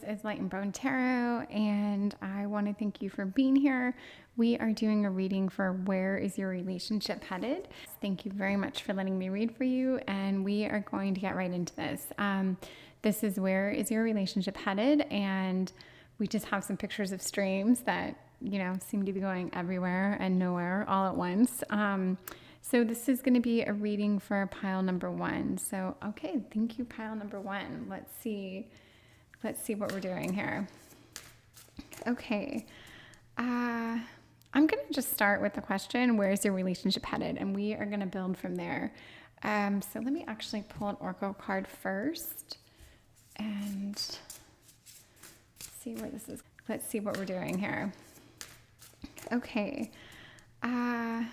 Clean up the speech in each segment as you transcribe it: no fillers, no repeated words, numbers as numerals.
This is Light and Bone Tarot, and I want to thank you for being here. We are doing a reading for Where is Your Relationship Headed? Thank you very much for letting me read for you, and we are going to get right into this. This is Where is Your Relationship Headed? And we just have some pictures of streams that, seem to be going everywhere and nowhere all at once. So this is going to be a reading for pile number 1. So, okay, thank you, pile number 1. Let's see what we're doing here. Okay. I'm going to just start with the question, where's your relationship headed? And we are going to build from there. So let me actually pull an oracle card first and see where this is. Let's see what we're doing here. Okay. I'm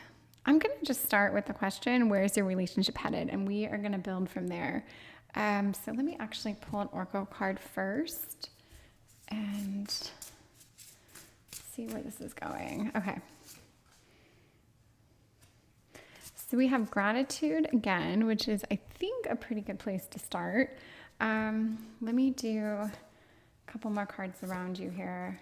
going to just start with the question, where's your relationship headed? And we are going to build from there. So let me actually pull an oracle card first and see where this is going. Okay. So we have gratitude again, which is, I think, a pretty good place to start. Let me do a couple more cards around you here.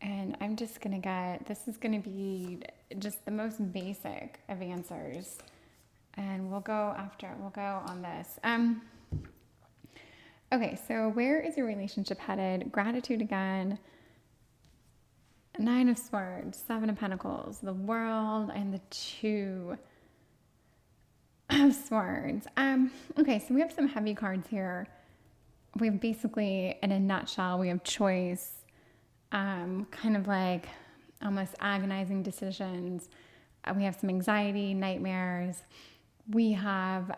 And I'm just going to this is going to be just the most basic of answers. And we'll go on this. Okay, so where is your relationship headed? Gratitude again. 9 of Swords, 7 of Pentacles, the World, and the 2 of Swords. Okay, so we have some heavy cards here. We have basically, in a nutshell, we have choice, kind of like almost agonizing decisions. We have some anxiety, nightmares. We have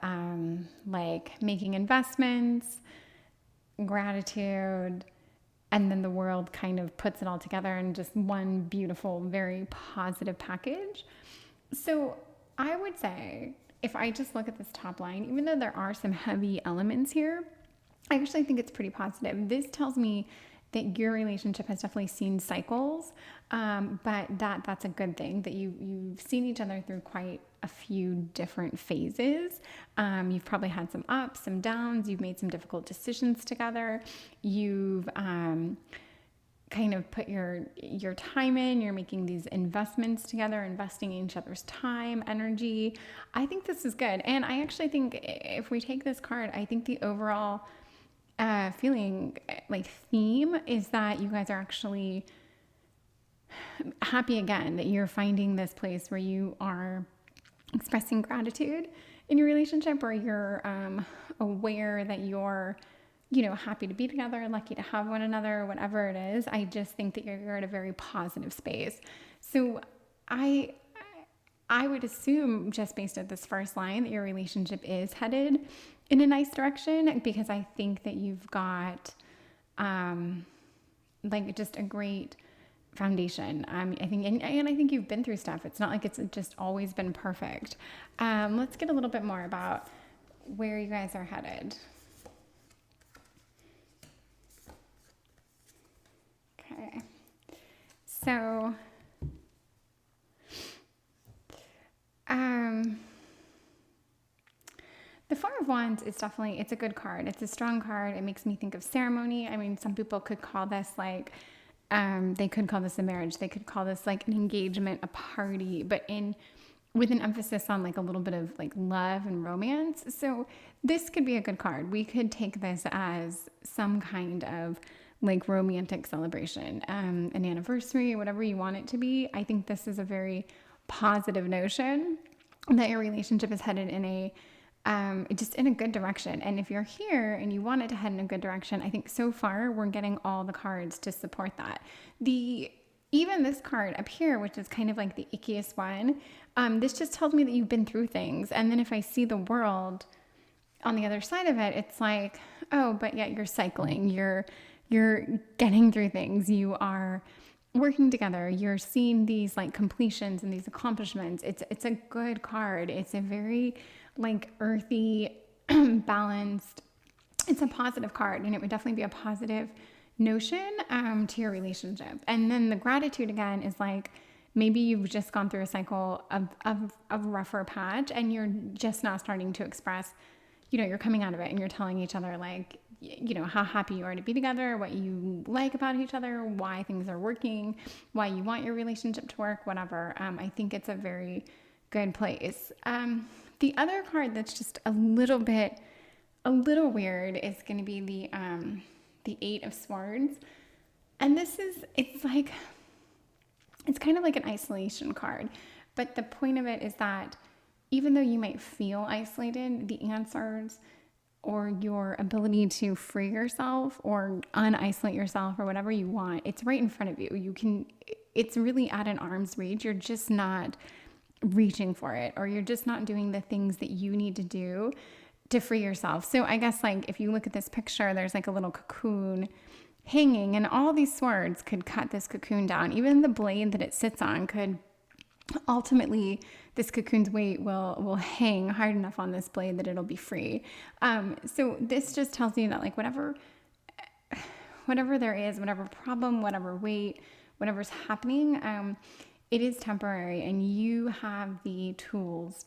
like making investments, gratitude, and then the World kind of puts it all together in just one beautiful, very positive package. So I would say, if I just look at this top line, even though there are some heavy elements here, I actually think it's pretty positive. This tells me that your relationship has definitely seen cycles, but that's a good thing, that you've seen each other through quite a few different phases. You've probably had some ups, some downs. You've made some difficult decisions together. You've kind of put your time in. You're making these investments together, investing in each other's time, energy. I think this is good. And I actually think if we take this card, I think the overall feeling, like, theme is that you guys are actually happy again, that you're finding this place where you are expressing gratitude in your relationship, or you're aware that you're, happy to be together, lucky to have one another, whatever it is. I just think that you're at a very positive space. So I would assume, just based on this first line, that your relationship is headed in a nice direction, because I think that you've got like just a great foundation. I think, and I think you've been through stuff. It's not like it's just always been perfect. Let's get a little bit more about where you guys are headed. Okay. So, the Four of Wands is definitely, it's a good card. It's a strong card. It makes me think of ceremony. I mean, some people could call this like, they could call this a marriage. They could call this like an engagement, a party, but with an emphasis on like a little bit of like love and romance. So this could be a good card. We could take this as some kind of like romantic celebration, an anniversary, whatever you want it to be. I think this is a very positive notion that your relationship is headed in a just in a good direction. And if you're here and you want it to head in a good direction, I think so far we're getting all the cards to support that. Even this card up here, which is kind of like the ickiest one, this just tells me that you've been through things. And then if I see the World on the other side of it, it's like, oh, but yet you're cycling, you're getting through things, you are working together, you're seeing these like completions and these accomplishments. It's a good card. It's a very like earthy, balanced, it's a positive card, and it would definitely be a positive notion to your relationship. And then the gratitude again is like, maybe you've just gone through a cycle of rougher patch, and you're just now starting to express, you're coming out of it, and you're telling each other like, how happy you are to be together, what you like about each other, why things are working, why you want your relationship to work, whatever. I think it's a very good place. The other card that's just a little weird is going to be the Eight of Swords. And it's kind of like an isolation card. But the point of it is that even though you might feel isolated, the answers or your ability to free yourself or unisolate yourself or whatever you want, it's right in front of you. It's really at an arm's reach. You're just not reaching for it, or you're just not doing the things that you need to do to free yourself. So I guess like if you look at this picture, there's like a little cocoon hanging, and all these swords could cut this cocoon down. Even the blade that it sits on could ultimately, this cocoon's weight will hang hard enough on this blade that it'll be free. So this just tells you that like whatever there is, whatever problem, whatever weight, whatever's happening, it is temporary, and you have the tools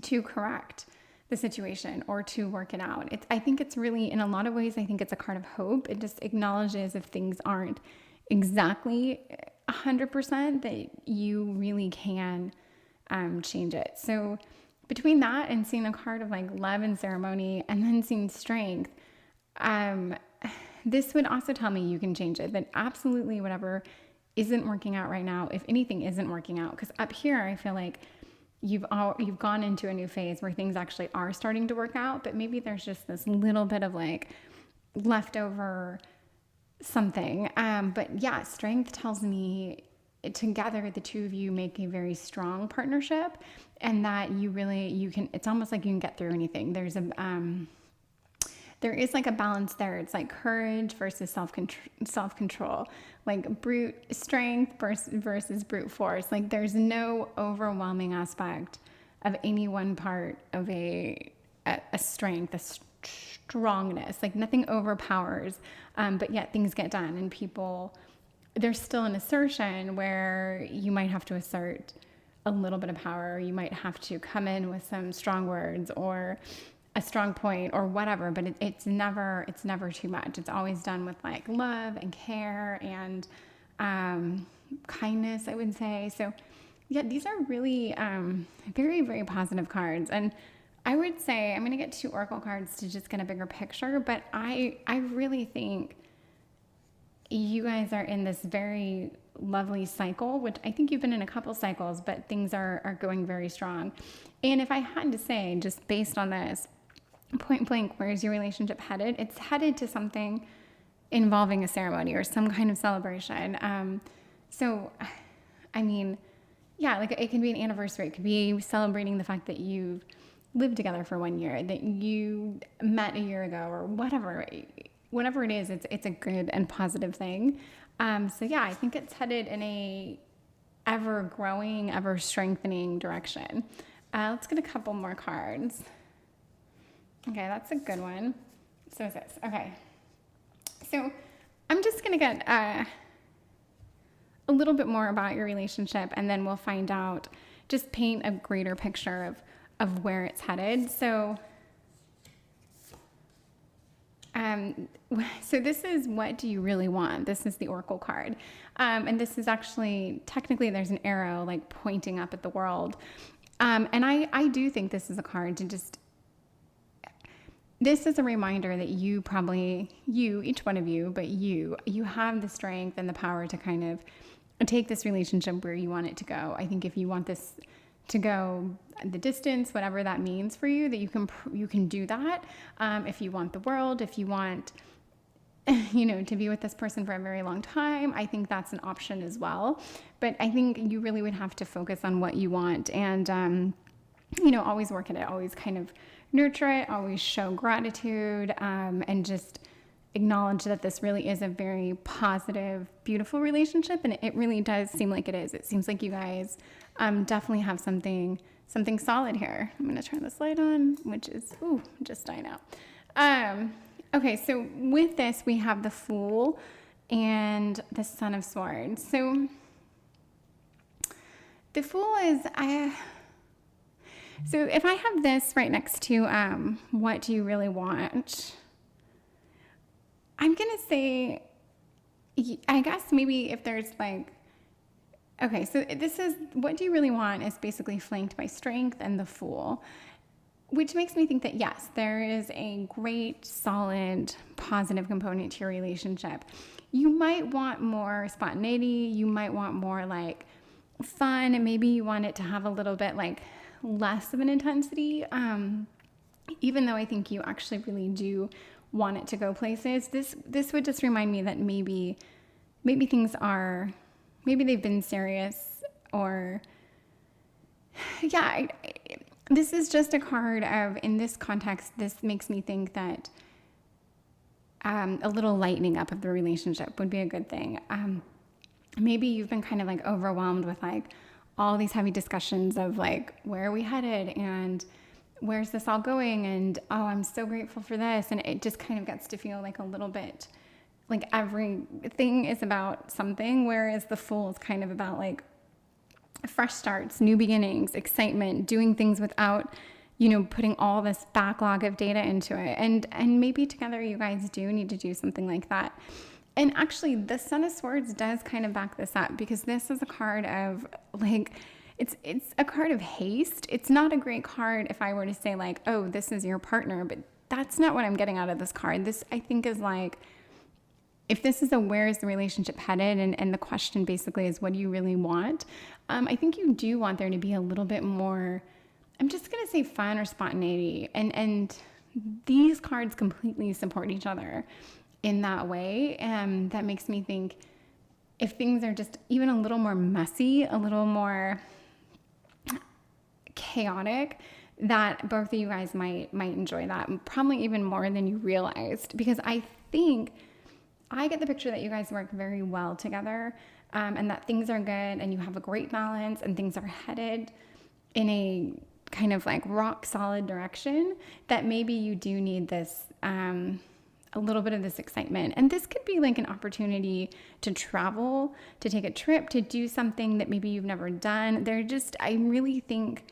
to correct the situation or to work it out. I think it's really, in a lot of ways, I think it's a card of hope. It just acknowledges if things aren't exactly 100%, that you really can change it. So between that and seeing a card of like love and ceremony, and then seeing strength, this would also tell me you can change it. That absolutely whatever isn't working out right now, if anything isn't working out, because up here I feel like you've gone into a new phase where things actually are starting to work out, but maybe there's just this little bit of like leftover something. But yeah, strength tells me together the two of you make a very strong partnership, and that you can, it's almost like you can get through anything. There is like a balance there. It's like courage versus self-control, like brute strength versus brute force. Like there's no overwhelming aspect of any one part of a strength, a strongness. Like nothing overpowers, but yet things get done, and there's still an assertion where you might have to assert a little bit of power. You might have to come in with some strong words or a strong point or whatever, but it's never too much. It's always done with like love and care and kindness, I would say. So yeah, these are really very, very positive cards. And I would say I'm going to get two oracle cards to just get a bigger picture, but I really think you guys are in this very lovely cycle, which I think you've been in a couple cycles, but things are going very strong. And if I had to say, just based on this, point blank, where is your relationship headed? It's headed to something involving a ceremony or some kind of celebration. So, I mean, yeah, like it can be an anniversary. It could be celebrating the fact that you've lived together for 1 year, that you met a year ago, or whatever it is, it's a good and positive thing. So yeah, I think it's headed in a ever growing, ever strengthening direction. Let's get a couple more cards. Okay, that's a good one. So is this. Okay. So I'm just going to get a little bit more about your relationship, and then we'll find out, just paint a greater picture of where it's headed. So this is, what do you really want? This is the Oracle card. And this is actually, technically there's an arrow like pointing up at the world. And I do think this is a card to just, this is a reminder that each one of you, but you have the strength and the power to kind of take this relationship where you want it to go. I think if you want this to go the distance, whatever that means for you, that you can do that. If you want the world, if you want, to be with this person for a very long time, I think that's an option as well. But I think you really would have to focus on what you want, and, always work at it, always kind of nurture it, always show gratitude, and just acknowledge that this really is a very positive, beautiful relationship. And it really does seem like it is. It seems like you guys definitely have something solid here. I'm going to turn this light on, which is, just dying out. Okay, so with this, we have the Fool and the Son of Swords. So the Fool is, so if I have this right next to what do you really want? I'm going to say, I guess maybe if there's like, okay, so this is, what do you really want is basically flanked by strength and the Fool, which makes me think that yes, there is a great, solid, positive component to your relationship. You might want more spontaneity. You might want more like fun, and maybe you want it to have a little bit like less of an intensity. Even though I think you actually really do want it to go places, this would just remind me that maybe things are, maybe they've been serious, or yeah. This is just a card of, in this context, this makes me think that a little lightening up of the relationship would be a good thing. Maybe you've been kind of like overwhelmed with like all these heavy discussions of like, where are we headed and where's this all going, and oh, I'm so grateful for this, and it just kind of gets to feel like a little bit like everything is about something, whereas the Fool is kind of about like fresh starts, new beginnings, excitement, doing things without, putting all this backlog of data into it. And maybe together you guys do need to do something like that. And actually, the Son of Swords does kind of back this up, because this is a card of like, it's a card of haste. It's not a great card if I were to say like, oh, this is your partner, but that's not what I'm getting out of this card. This, I think, is like, if this is a where is the relationship headed, and the question basically is, what do you really want? I think you do want there to be a little bit more, I'm just going to say fun or spontaneity. And these cards completely support each other in that way. That makes me think, if things are just even a little more messy, a little more chaotic, that both of you guys might enjoy that, probably even more than you realized, because I think I get the picture that you guys work very well together, and that things are good and you have a great balance and things are headed in a kind of like rock solid direction, that maybe you do need this, a little bit of this excitement. And this could be like an opportunity to travel, to take a trip, to do something that maybe you've never done. I really think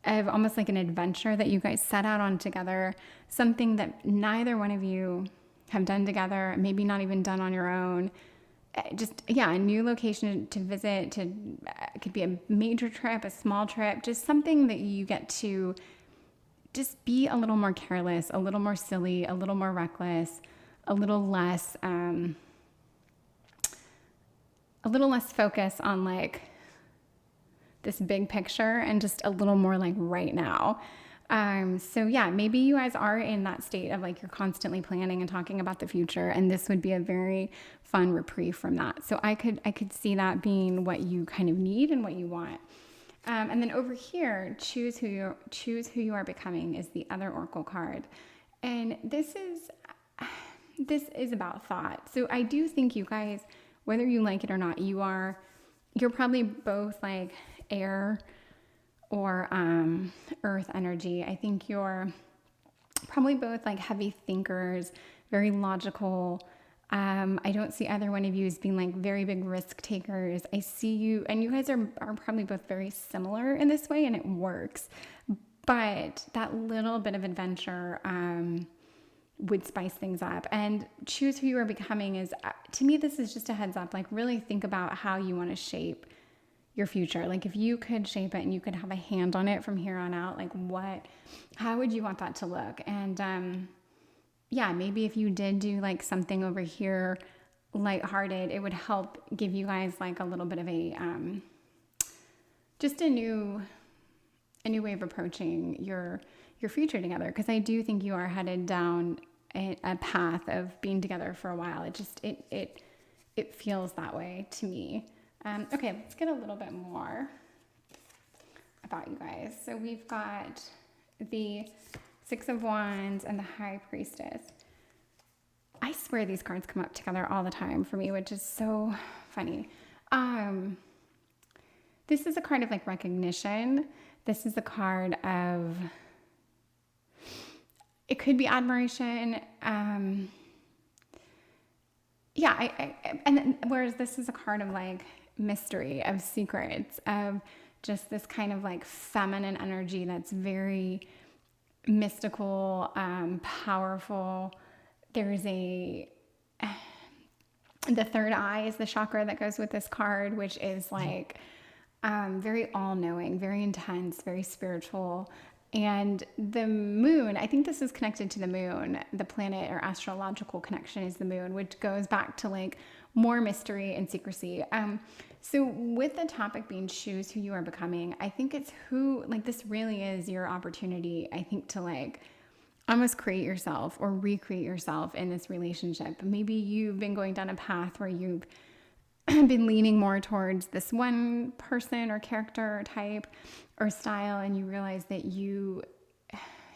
of almost like an adventure that you guys set out on together, something that neither one of you have done together, maybe not even done on your own. Just, yeah, a new location to visit, it could be a major trip, a small trip, just something that you get to just be a little more careless, a little more silly, a little more reckless, a little less focus on like this big picture, and just a little more like right now. So yeah, maybe you guys are in that state of like, you're constantly planning and talking about the future, and this would be a very fun reprieve from that. So I could see that being what you kind of need and what you want. And then over here, choose who you are becoming is the other Oracle card. And this is about thought. So I do think you guys, whether you like it or not, you're probably both like air or earth energy. I think you're probably both like heavy thinkers, very logical. I don't see either one of you as being like very big risk takers. I see you, and you guys are probably both very similar in this way, and it works. But that little bit of adventure would spice things up. And choose who you are becoming is, to me, this is just a heads up. Like, really think about how you want to shape your future. Like, if you could shape it and you could have a hand on it from here on out, like how would you want that to look? And yeah, maybe if you did do like something over here lighthearted, it would help give you guys like a little bit of a just a new way of approaching your future together. Because I do think you are headed down a path of being together for a while. It feels that way to me. Okay, let's get a little bit more about you guys. So we've got the Six of Wands and the High Priestess. I swear these cards come up together all the time for me, which is so funny. This is a card of like recognition. This is a card of, it could be admiration. Whereas this is a card of like mystery, of secrets, of just this kind of like feminine energy that's very mystical, powerful. There's a the third eye is the chakra that goes with this card, which is like very all-knowing, very intense, very spiritual. And the moon, I think this is connected to the moon. The planet or astrological connection is the moon, which goes back to like more mystery and secrecy. So with the topic being choose who you are becoming, I think it's who, like, this really is your opportunity, I think, to like almost create yourself or recreate yourself in this relationship. Maybe you've been going down a path where you've been leaning more towards this one person or character or type or style, and you realize that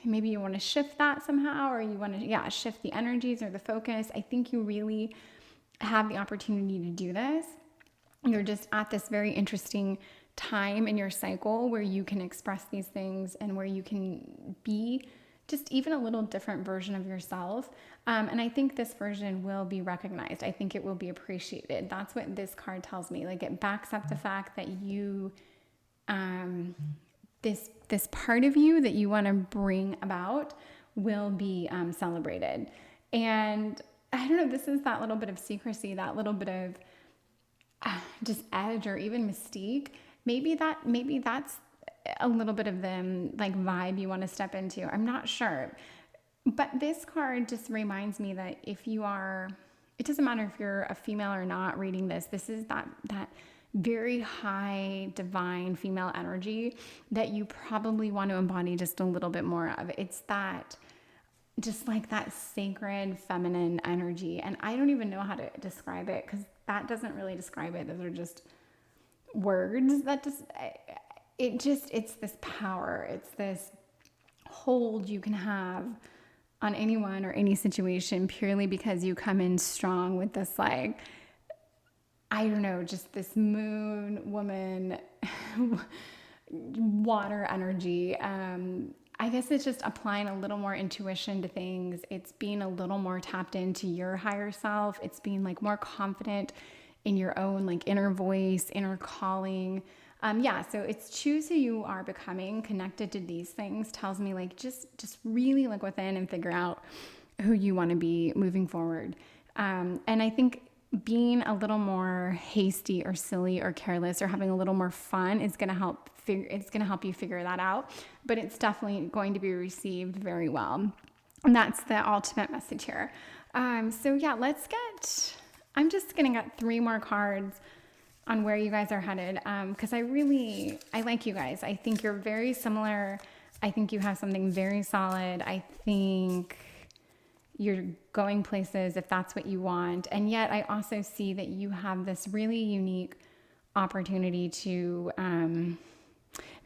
maybe you want to shift that somehow, or you want to shift the energies or the focus. I think you really have the opportunity to do this. You're just at this very interesting time in your cycle where you can express these things and where you can be just even a little different version of yourself. And I think this version will be recognized. I think it will be appreciated. That's what this card tells me. Like, it backs up the fact that you, this part of you that you want to bring about will be celebrated. And I don't know, this is that little bit of secrecy, that little bit of just edge or even mystique. Maybe that's a little bit of the like vibe you want to step into. I'm not sure. But this card just reminds me that if you are, it doesn't matter if you're a female or not reading this, this is that very high divine female energy that you probably want to embody just a little bit more of. It's that, just like that sacred feminine energy. And I don't even know how to describe it, because that doesn't really describe it. Those are just words that just, it's this power. It's this hold you can have on anyone or any situation purely because you come in strong with this, like, I don't know, just this moon woman water energy. I guess it's just applying a little more intuition to things. It's being a little more tapped into your higher self. It's being like more confident in your own like inner voice, inner calling. So it's choose who you are becoming. Connected to these things tells me like just really look within and figure out who you want to be moving forward. And I think being a little more hasty or silly or careless or having a little more fun is going to help. It's going to help you figure that out, but it's definitely going to be received very well. And that's the ultimate message here. I'm just going to get 3 more cards on where you guys are headed. Cause I like you guys. I think you're very similar. I think you have something very solid. I think you're going places if that's what you want. And yet I also see that you have this really unique opportunity to,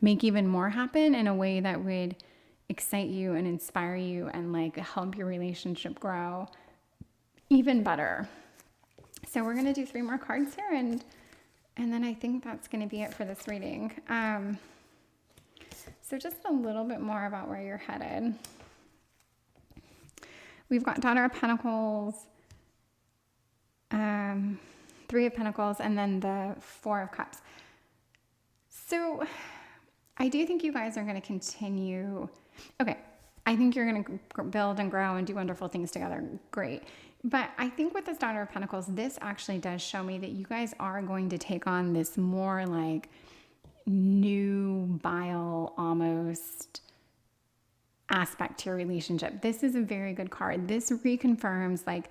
make even more happen in a way that would excite you and inspire you and like help your relationship grow even better. So we're going to do 3 more cards here, and then I think that's going to be it for this reading. So just a little bit more about where you're headed. We've got Daughter of Pentacles, 3 of Pentacles, and then the 4 of Cups. So I do think you guys are going to continue. Okay, I think you're going to build and grow and do wonderful things together. Great. But I think with this Daughter of Pentacles, this actually does show me that you guys are going to take on this more like nubile almost aspect to your relationship. This is a very good card. This reconfirms like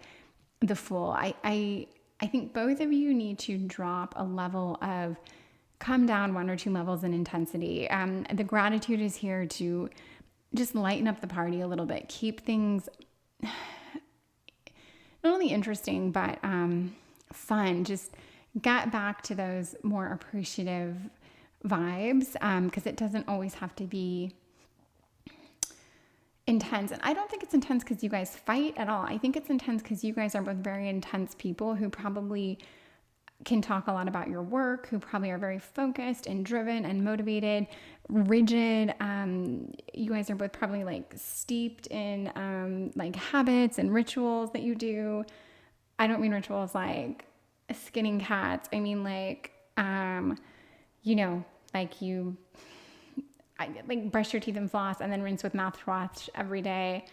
the Fool. I think both of you need to drop a level of, come down 1 or 2 levels in intensity. The gratitude is here to just lighten up the party a little bit. Keep things not only interesting, but fun. Just get back to those more appreciative vibes, because it doesn't always have to be intense. And I don't think it's intense because you guys fight at all. I think it's intense because you guys are both very intense people who probably can talk a lot about your work, who probably are very focused and driven and motivated, rigid. You guys are both probably like steeped in like habits and rituals that you do. I don't mean rituals like skinning cats. I mean like, like you like brush your teeth and floss and then rinse with mouthwash every day.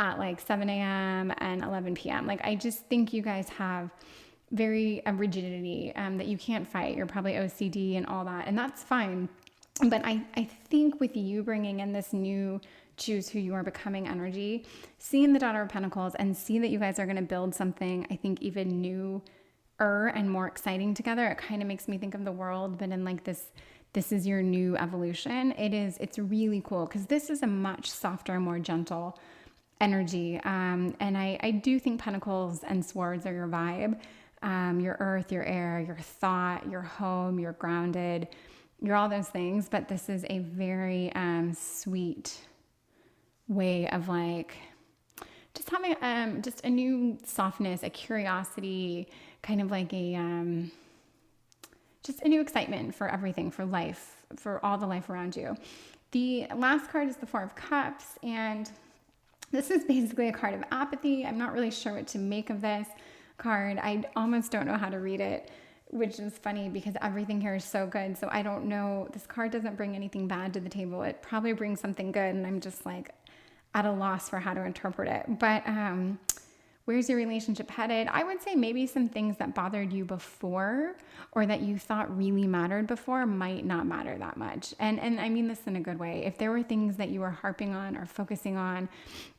at like 7 a.m. and 11 p.m. Like, I just think you guys have very rigidity that you can't fight. You're probably OCD and all that, and that's fine. But I think with you bringing in this new choose who you are becoming energy, seeing the Daughter of Pentacles and see that you guys are going to build something, I think, even newer and more exciting together. It kind of makes me think of the world, but in like this is your new evolution. It's really cool because this is a much softer, more gentle energy. And I do think Pentacles and Swords are your vibe. Your earth, your air, your thought, your home, you're grounded, you're all those things. But this is a very sweet way of like just having just a new softness, a curiosity, kind of like a just a new excitement for everything, for life, for all the life around you. The last card is the Four of Cups, and this is basically a card of apathy. I'm not really sure what to make of this card. I almost don't know how to read it, which is funny because everything here is so good. So I don't know. This card doesn't bring anything bad to the table. It probably brings something good, and I'm just like at a loss for how to interpret it. But where's your relationship headed? I would say maybe some things that bothered you before or that you thought really mattered before might not matter that much. And I mean this in a good way. If there were things that you were harping on or focusing on,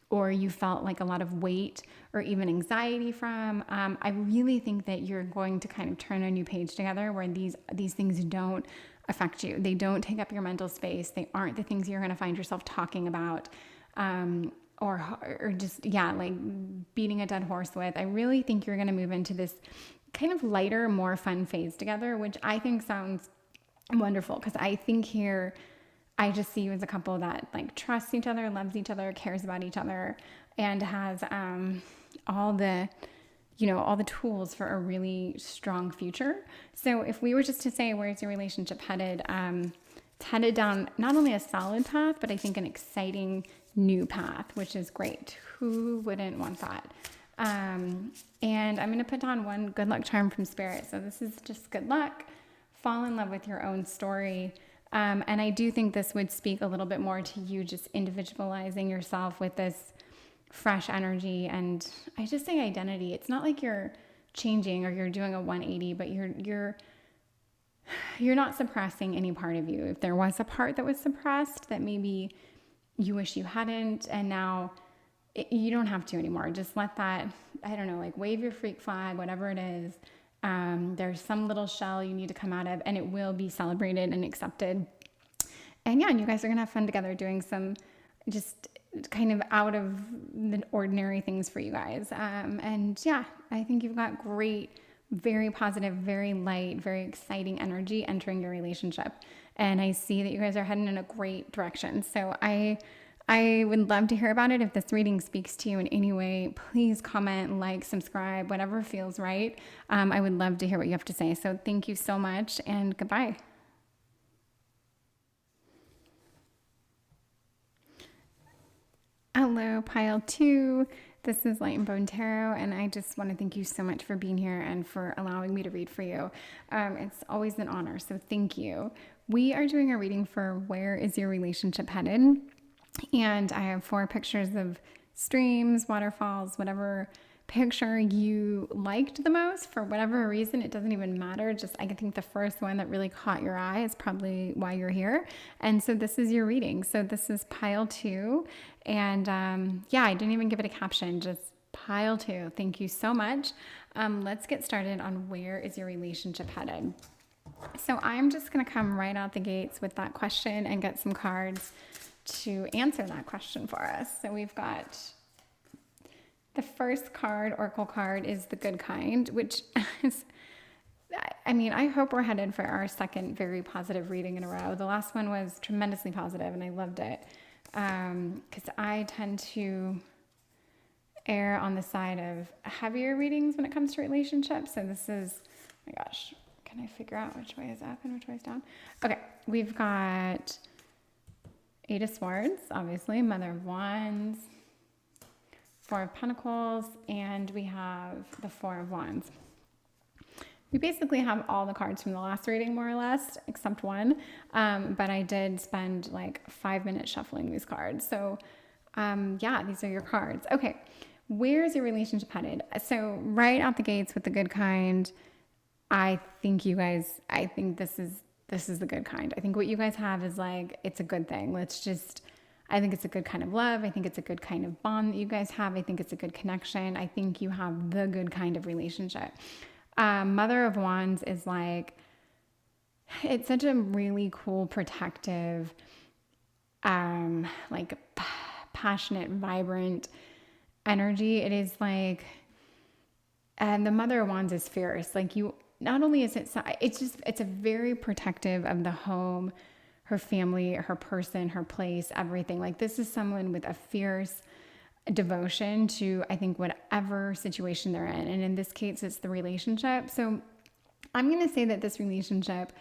or you felt like a lot of weight or even anxiety from, I really think that you're going to kind of turn a new page together where these things don't affect you. They don't take up your mental space. They aren't the things you're going to find yourself talking about. Or just, yeah, like beating a dead horse with. I really think you're going to move into this kind of lighter, more fun phase together, which I think sounds wonderful. Because I think here, I just see you as a couple that like trusts each other, loves each other, cares about each other, and has all the tools for a really strong future. So if we were just to say, where's your relationship headed? It's headed down not only a solid path, but I think an exciting new path, which is great. Who wouldn't want that? And I'm going to put on one good luck charm from Spirit. So this is just good luck. Fall in love with your own story. And I do think this would speak a little bit more to you just individualizing yourself with this fresh energy. And I just say identity. It's not like you're changing or you're doing a 180, but you're not suppressing any part of you. If there was a part that was suppressed that maybe you wish you hadn't, and now you don't have to anymore. Just let that, I don't know, like wave your freak flag, whatever it is. There's some little shell you need to come out of, and it will be celebrated and accepted. And yeah, and you guys are gonna have fun together doing some just kind of out of the ordinary things for you guys. And yeah, I think you've got great, very positive, very light, very exciting energy entering your relationship. And I see that you guys are heading in a great direction. So I would love to hear about it. If this reading speaks to you in any way, please comment, like, subscribe, whatever feels right. I would love to hear what you have to say. So thank you so much, and goodbye. Hello, pile 2. This is Light and Bone Tarot, and I just want to thank you so much for being here and for allowing me to read for you. It's always an honor, so thank you. We are doing a reading for Where is Your Relationship Headed? And I have 4 pictures of streams, waterfalls, whatever picture you liked the most. For whatever reason, it doesn't even matter. Just I think the first one that really caught your eye is probably why you're here. And so this is your reading. So this is pile 2. And yeah, I didn't even give it a caption, just pile 2. Thank you so much. Let's get started on where is your relationship headed. So I'm just going to come right out the gates with that question and get some cards to answer that question for us. So we've got the first card, Oracle card, is the good kind, which is, I mean, I hope we're headed for our second very positive reading in a row. The last one was tremendously positive and I loved it. Because I tend to err on the side of heavier readings when it comes to relationships. So this is, oh my gosh, can I figure out which way is up and which way is down? Okay, we've got 8 of Swords, obviously, Mother of Wands, 4 of Pentacles, and we have the 4 of Wands. We basically have all the cards from the last reading, more or less, except one. But I did spend like 5 minutes shuffling these cards. So Yeah, these are your cards. Okay. Where's your relationship headed? So right out the gates with the good kind, I think this is the good kind. I think what you guys have is like, it's a good thing. I think it's a good kind of love. I think it's a good kind of bond that you guys have. I think it's a good connection. I think you have the good kind of relationship. Mother of Wands is like, it's such a really cool, protective, like passionate, vibrant energy. It is like, and the Mother of Wands is fierce. Like you, not only is it's a very protective of the home, her family, her person, her place, everything. Like this is someone with a fierce devotion to, I think, whatever situation they're in. And in this case, it's the relationship. So I'm going to say that this relationship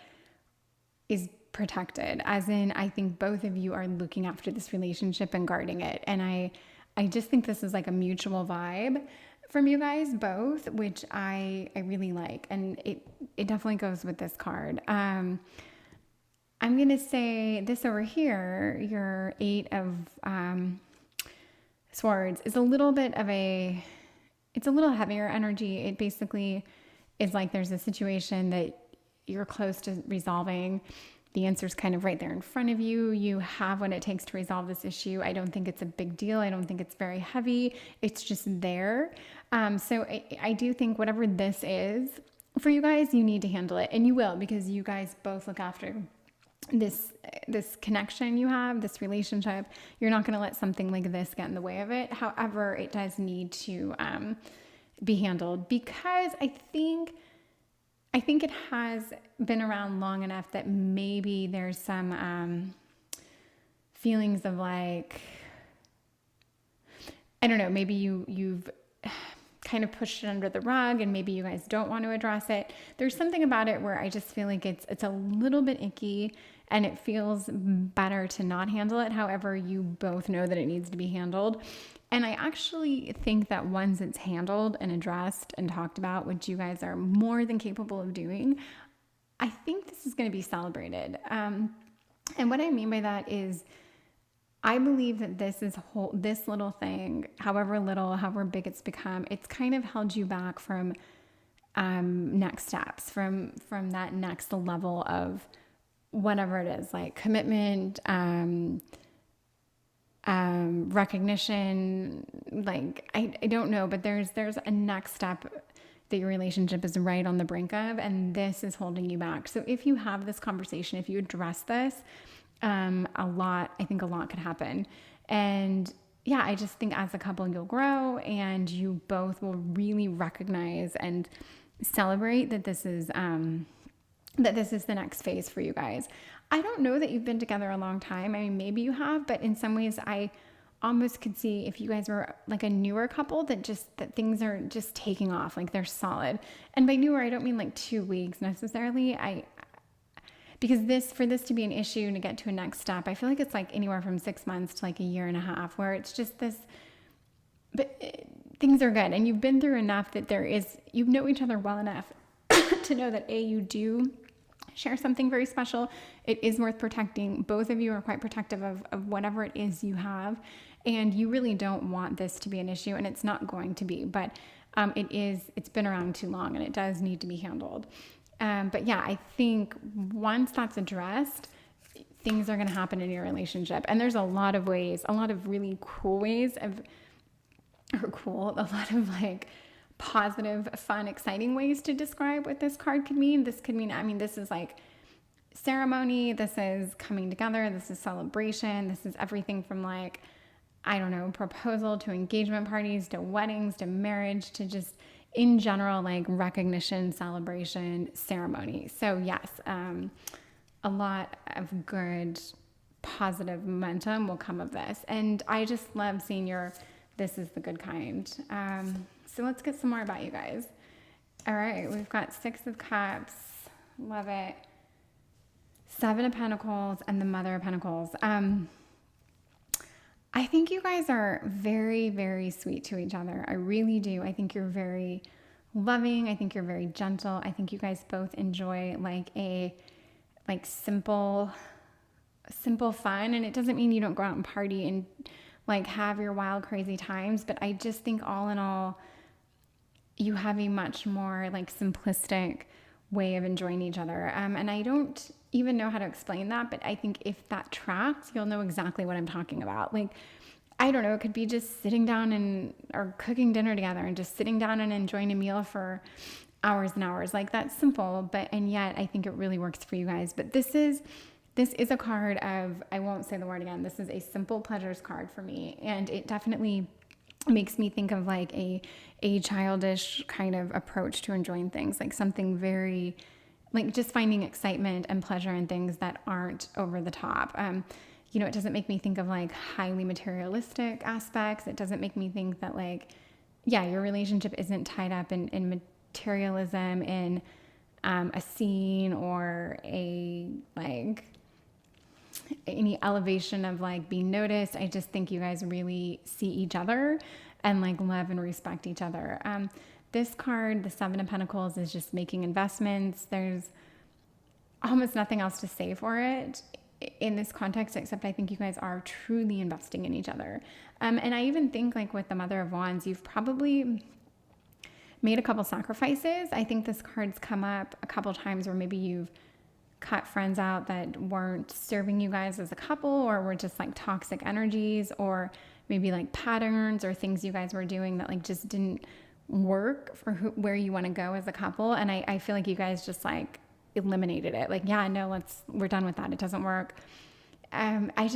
is protected, as in, I think both of you are looking after this relationship and guarding it. And I just think this is like a mutual vibe from you guys both, which I really like. And it definitely goes with this card. I'm going to say this over here, your Eight of Swords is a little bit of it's a little heavier energy. It basically is like there's a situation that you're close to resolving. The answer's kind of right there in front of you. You have what it takes to resolve this issue. I don't think it's a big deal. I don't think it's very heavy. It's just there. So I do think whatever this is for you guys, you need to handle it. And you will, because you guys both look after this connection you have, this relationship. You're not going to let something like this get in the way of it. However, it does need to be handled, because I think it has been around long enough that maybe there's some feelings of like, I don't know, maybe you've kind of pushed it under the rug and maybe you guys don't want to address it. There's something about it where I just feel like it's a little bit icky and it feels better to not handle it. However, you both know that it needs to be handled. And I actually think that once it's handled and addressed and talked about, which you guys are more than capable of doing, I think this is going to be celebrated. And what I mean by that is, I believe that this little thing, however big it's become, it's kind of held you back from next steps, from that next level of whatever it is, like commitment, recognition. Like I don't know, but there's a next step that your relationship is right on the brink of, and this is holding you back. So if you have this conversation, if you address this, I think a lot could happen. And yeah, I just think as a couple you'll grow and you both will really recognize and celebrate that this is the next phase for you guys. I don't know that you've been together a long time. I mean, maybe you have, but in some ways I almost could see if you guys were like a newer couple that things are just taking off, like they're solid. And by newer, I don't mean like 2 weeks necessarily. Because for this to be an issue and to get to a next step, I feel like it's like anywhere from 6 months to like a year and a half, where it's just this, but things are good. And you've been through enough that you know each other well enough to know that you do share something very special. It is worth protecting. Both of you are quite protective of whatever it is you have. And you really don't want this to be an issue, and it's not going to be, but it's been around too long and it does need to be handled. But yeah, I think once that's addressed, things are going to happen in your relationship. And there's a lot of really cool ways a lot of like positive, fun, exciting ways to describe what this card could mean. This is like ceremony. This is coming together. This is celebration. This is everything from like, I don't know, proposal to engagement parties, to weddings, to marriage, to just in general, like recognition, celebration, ceremony. So yes, a lot of good, positive momentum will come of this. And I just love seeing this is the good kind. So let's get some more about you guys. All right, we've got 6 of Cups. Love it. 7 of Pentacles and the Mother of Pentacles. I think you guys are very, very sweet to each other. I really do. I think you're very loving. I think you're very gentle. I think you guys both enjoy simple fun. And it doesn't mean you don't go out and party and like have your wild, crazy times. But I just think all in all, you have a much more like simplistic way of enjoying each other. And I don't even know how to explain that, but I think if that tracks, you'll know exactly what I'm talking about. Like, I don't know, it could be just sitting down or cooking dinner together and just sitting down and enjoying a meal for hours and hours. Like, that's simple, and yet I think it really works for you guys. But this is a card of, I won't say the word again, this is a simple pleasures card for me. And it definitely makes me think of like a childish kind of approach to enjoying things, like something very, like just finding excitement and pleasure in things that aren't over the top. It doesn't make me think of like highly materialistic aspects. It doesn't make me think that like, yeah, your relationship isn't tied up in materialism, in a scene or any elevation of like being noticed. I just think you guys really see each other and like love and respect each other. This card, the Seven of Pentacles, is just making investments. There's almost nothing else to say for it in this context, except I think you guys are truly investing in each other. And I even think like with the Mother of Wands, you've probably made a couple sacrifices. I think this card's come up a couple times where maybe you've cut friends out that weren't serving you guys as a couple, or were just like toxic energies, or maybe like patterns or things you guys were doing that like just didn't work for where you want to go as a couple. And I feel like you guys just like eliminated it. Like, yeah, no, we're done with that. It doesn't work. I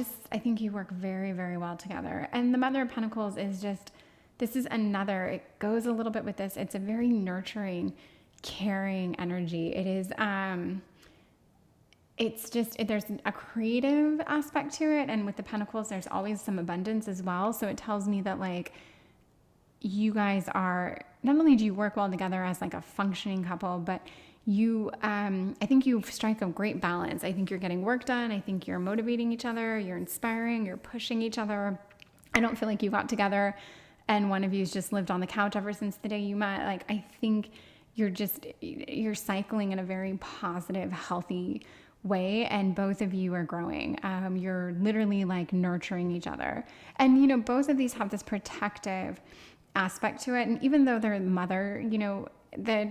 think you work very, very well together. And the Mother of Pentacles is just, this is another, it goes a little bit with this. It's a very nurturing, caring energy. It is, it's just, there's a creative aspect to it. And with the Pentacles, there's always some abundance as well. So it tells me that like, you guys are, not only do you work well together as like a functioning couple, but you, I think you strike a great balance. I think you're getting work done. I think you're motivating each other. You're inspiring, you're pushing each other. I don't feel like you got together and one of you's just lived on the couch ever since the day you met. Like, I think you're cycling in a very positive, healthy way, and both of you are growing. You're literally like nurturing each other. And, both of these have this protective aspect to it. And even though they're mother, the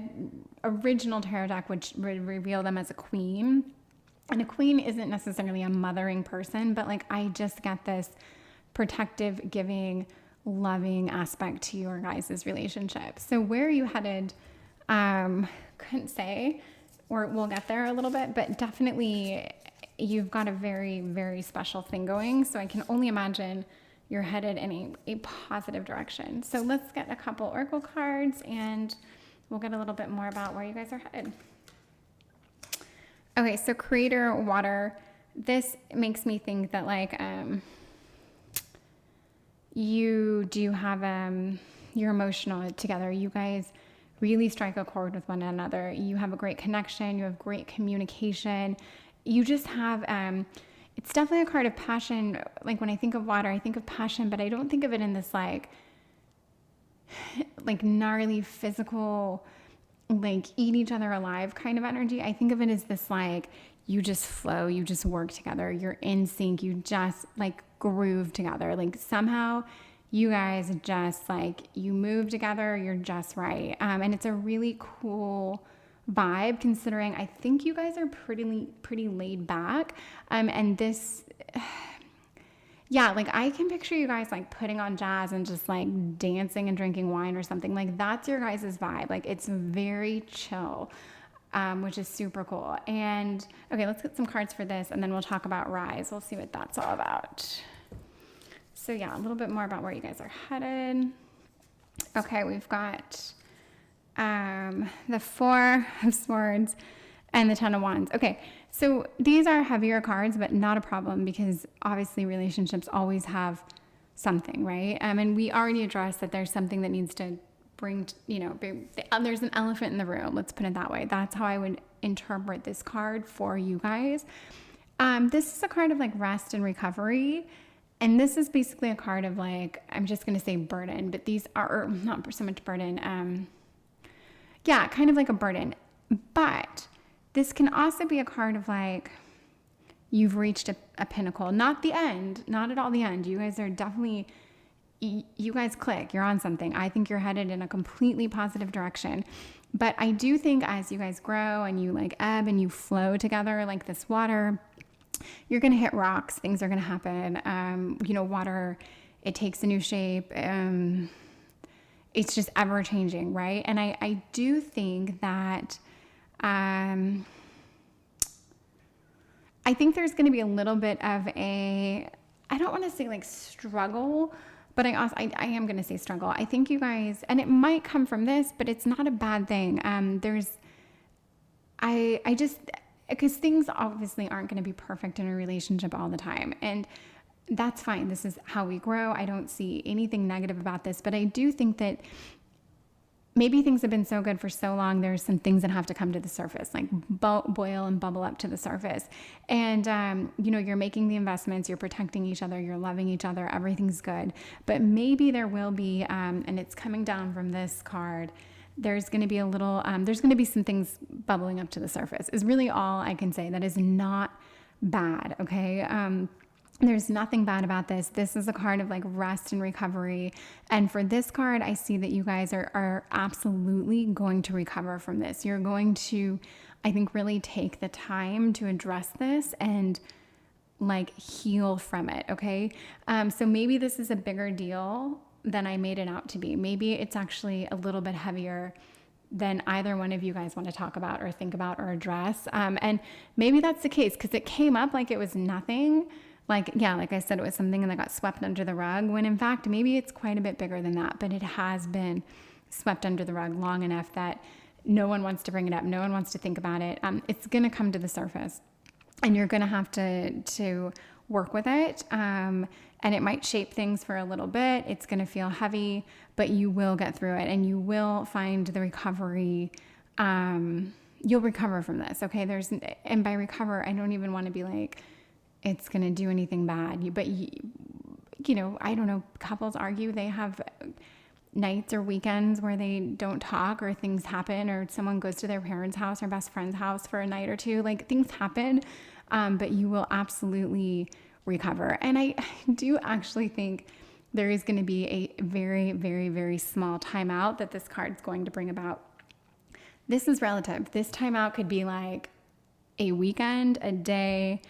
original tarot deck would reveal them as a queen. And a queen isn't necessarily a mothering person, but like, I just get this protective, giving, loving aspect to your guys' relationship. So where are you headed? Couldn't say, or we'll get there a little bit, but definitely you've got a very, very special thing going. So I can only imagine you're headed in a positive direction. So let's get a couple oracle cards and we'll get a little bit more about where you guys are headed. Okay, so Creator, Water. This makes me think that like you do have you're emotional together. You guys really strike a chord with one another. You have a great connection. You have great communication. You just have it's definitely a card of passion. Like when I think of water, I think of passion, but I don't think of it in this like gnarly physical, like eat each other alive kind of energy. I think of it as this like, you just flow, you just work together, you're in sync, you just like groove together. Like somehow you guys just like, you move together, you're just right. And it's a really cool vibe considering I think you guys are pretty laid back. And this, yeah, like I can picture you guys like putting on jazz and just like dancing and drinking wine or something. Like that's your guys' vibe. Like it's very chill, which is super cool. And okay, let's get some cards for this and then we'll talk about Rise. We'll see what that's all about. So yeah, a little bit more about where you guys are headed. Okay, we've got the Four of Swords and the Ten of Wands. Okay, so these are heavier cards, but not a problem because obviously relationships always have something, right? And we already addressed that there's something that needs to bring, there's an elephant in the room. Let's put it that way. That's how I would interpret this card for you guys. This is a card of like rest and recovery. And this is basically a card of like, I'm just going to say burden, but these are not so much burden. Yeah, kind of like a burden. But this can also be a card of like, you've reached a pinnacle. Not the end, not at all the end. You guys are definitely, you guys click, you're on something. I think you're headed in a completely positive direction. But I do think as you guys grow and you like ebb and you flow together like this water, you're going to hit rocks. Things are going to happen. Water, it takes a new shape. It's just ever changing, right? And I do think that, I think there's going to be a little bit of I don't want to say like struggle, but I am going to say struggle. I think you guys, and it might come from this, but it's not a bad thing. Because things obviously aren't going to be perfect in a relationship all the time. And that's fine. This is how we grow. I don't see anything negative about this, but I do think that maybe things have been so good for so long. There's some things that have to come to the surface, like boil and bubble up to the surface. And, you're making the investments, you're protecting each other, you're loving each other, everything's good. But maybe there will be, and it's coming down from this card, there's going to be there's going to be some things bubbling up to the surface is really all I can say. That is not bad. Okay. There's nothing bad about this. This is a card of like rest and recovery. And for this card, I see that you guys are absolutely going to recover from this. You're going to, I think, really take the time to address this and like heal from it. Okay. So maybe this is a bigger deal than I made it out to be. Maybe it's actually a little bit heavier than either one of you guys want to talk about or think about or address. And maybe that's the case because it came up like it was nothing. Like I said, it was something that got swept under the rug when in fact, maybe it's quite a bit bigger than that, but it has been swept under the rug long enough that no one wants to bring it up. No one wants to think about it. It's going to come to the surface and you're going to have to work with it. And it might shape things for a little bit. It's going to feel heavy, but you will get through it and you will find the recovery. You'll recover from this. Okay. And by recover, I don't even want to be like, it's going to do anything bad. But I don't know, couples argue, they have nights or weekends where they don't talk or things happen or someone goes to their parents' house or best friend's house for a night or two. Like things happen, but you will absolutely recover. And I do actually think there is going to be a very, very, very small timeout that this card's going to bring about. This is relative. This timeout could be like a weekend, a day.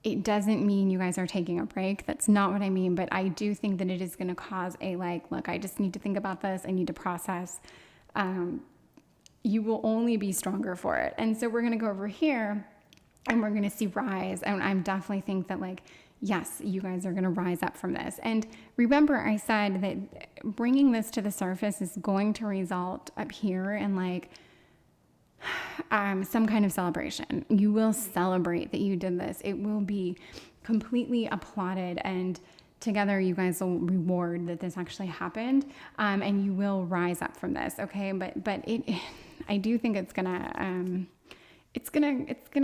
It doesn't mean you guys are taking a break. That's not what I mean. But I do think that it is going to cause look, I just need to think about this. I need to process. You will only be stronger for it. And so we're going to go over here and we're going to see rise. And I definitely think that yes, you guys are going to rise up from this. And remember I said that bringing this to the surface is going to result up here in some kind of celebration. You will celebrate that you did this. It will be completely applauded and together you guys will reward that this actually happened. And you will rise up from this. Okay. But I do think it's gonna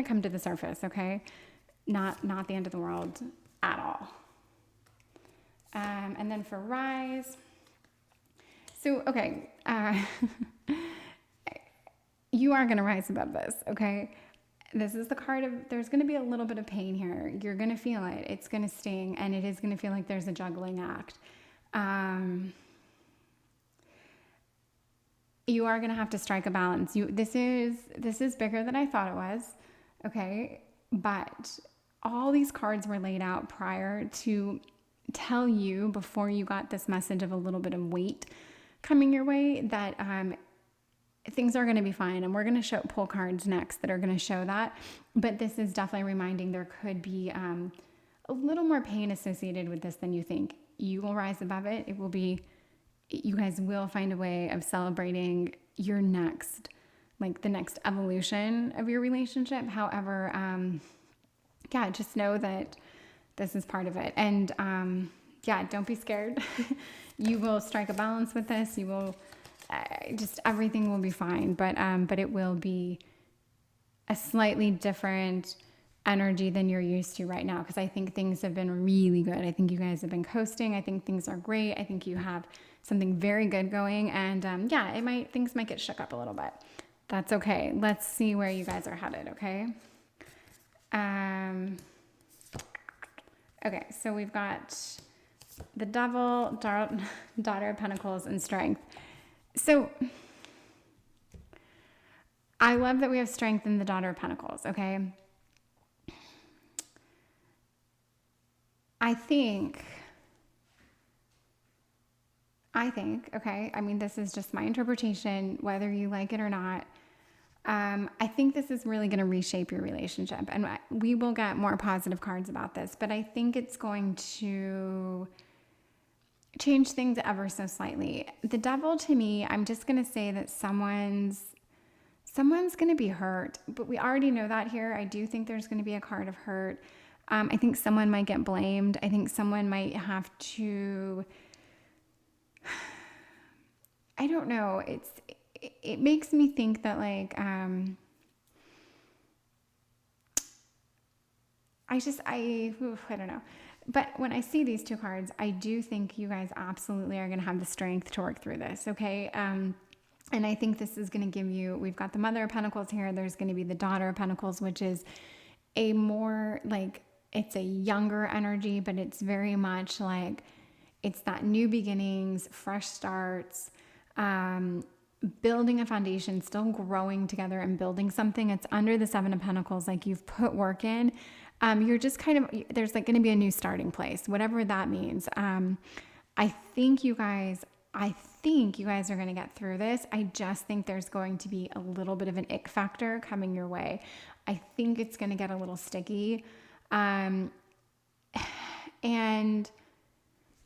come to the surface. Okay. Not the end of the world at all. And then for rise. So, okay. You are going to rise above this, okay? This is the card of, there's going to be a little bit of pain here. You're going to feel it. It's going to sting, and it is going to feel like there's a juggling act. You are going to have to strike a balance. This is bigger than I thought it was, okay? But all these cards were laid out prior to tell you, before you got this message of a little bit of weight coming your way, that things are going to be fine. And we're going to pull cards next that are going to show that. But this is definitely reminding there could be a little more pain associated with this than you think. You will rise above it. You guys will find a way of celebrating your next, the next evolution of your relationship. However, just know that this is part of it. And don't be scared. You will strike a balance with this. You will everything will be fine, but it will be a slightly different energy than you're used to right now, because I think things have been really good. I think you guys have been coasting. I think things are great. I think you have something very good going, and things might get shook up a little bit. That's okay. Let's see where you guys are headed, okay? Okay, so we've got the Devil, Daughter of Pentacles, and Strength. So I love that we have Strength in the Daughter of Pentacles, okay? I think, okay, I mean, this is just my interpretation, whether you like it or not. I think this is really going to reshape your relationship. And we will get more positive cards about this, but I think it's going to change things ever so slightly. The Devil, to me, I'm just going to say that someone's going to be hurt, but we already know that here. I do think there's going to be a card of hurt. I think someone might get blamed. I think someone might have to, I don't know. It makes me think that like, I don't know. But when I see these two cards, I do think you guys absolutely are going to have the strength to work through this. Okay. And I think this is going to give you, we've got the Mother of Pentacles here. There's going to be the Daughter of Pentacles, which is a more like, it's a younger energy, but it's very much like, it's that new beginnings, fresh starts, building a foundation, still growing together and building something. It's under the Seven of Pentacles. Like you've put work in. You're just kind of, there's like going to be a new starting place, whatever that means. I think you guys are going to get through this. I just think there's going to be a little bit of an ick factor coming your way. I think it's going to get a little sticky. And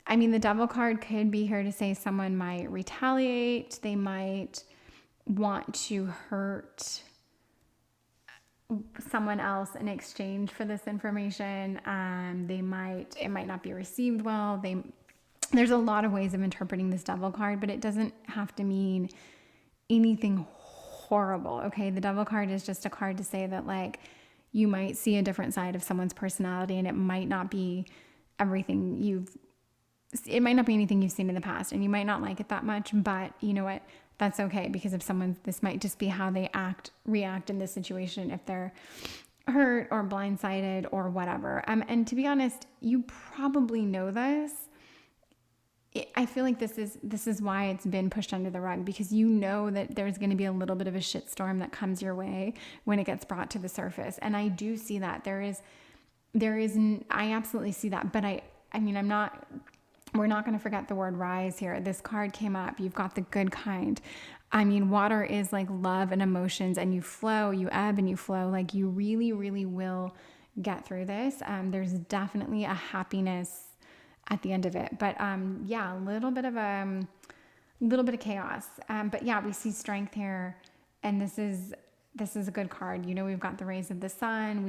I mean, the Devil card could be here to say someone might retaliate. They might want to hurt someone else in exchange for this information. It might not be received well. There's a lot of ways of interpreting this Devil card, but it doesn't have to mean anything horrible. Okay. The Devil card is just a card to say that like, you might see a different side of someone's personality, and it might not be anything you've seen in the past, and you might not like it that much, but you know what? That's okay, because this might just be how they react in this situation, if they're hurt or blindsided or whatever. And to be honest, you probably know this. I feel like this is why it's been pushed under the rug, because you know that there's going to be a little bit of a shitstorm that comes your way when it gets brought to the surface. And I do see that I absolutely see that, but we're not going to forget the word rise here. This card came up. You've got the good kind. I mean, water is like love and emotions, and you flow, you ebb and you flow. Like you really, really will get through this. There's definitely a happiness at the end of it, but yeah, a little bit of chaos. But yeah, we see strength here, and this is a good card. You know, we've got the rays of the sun.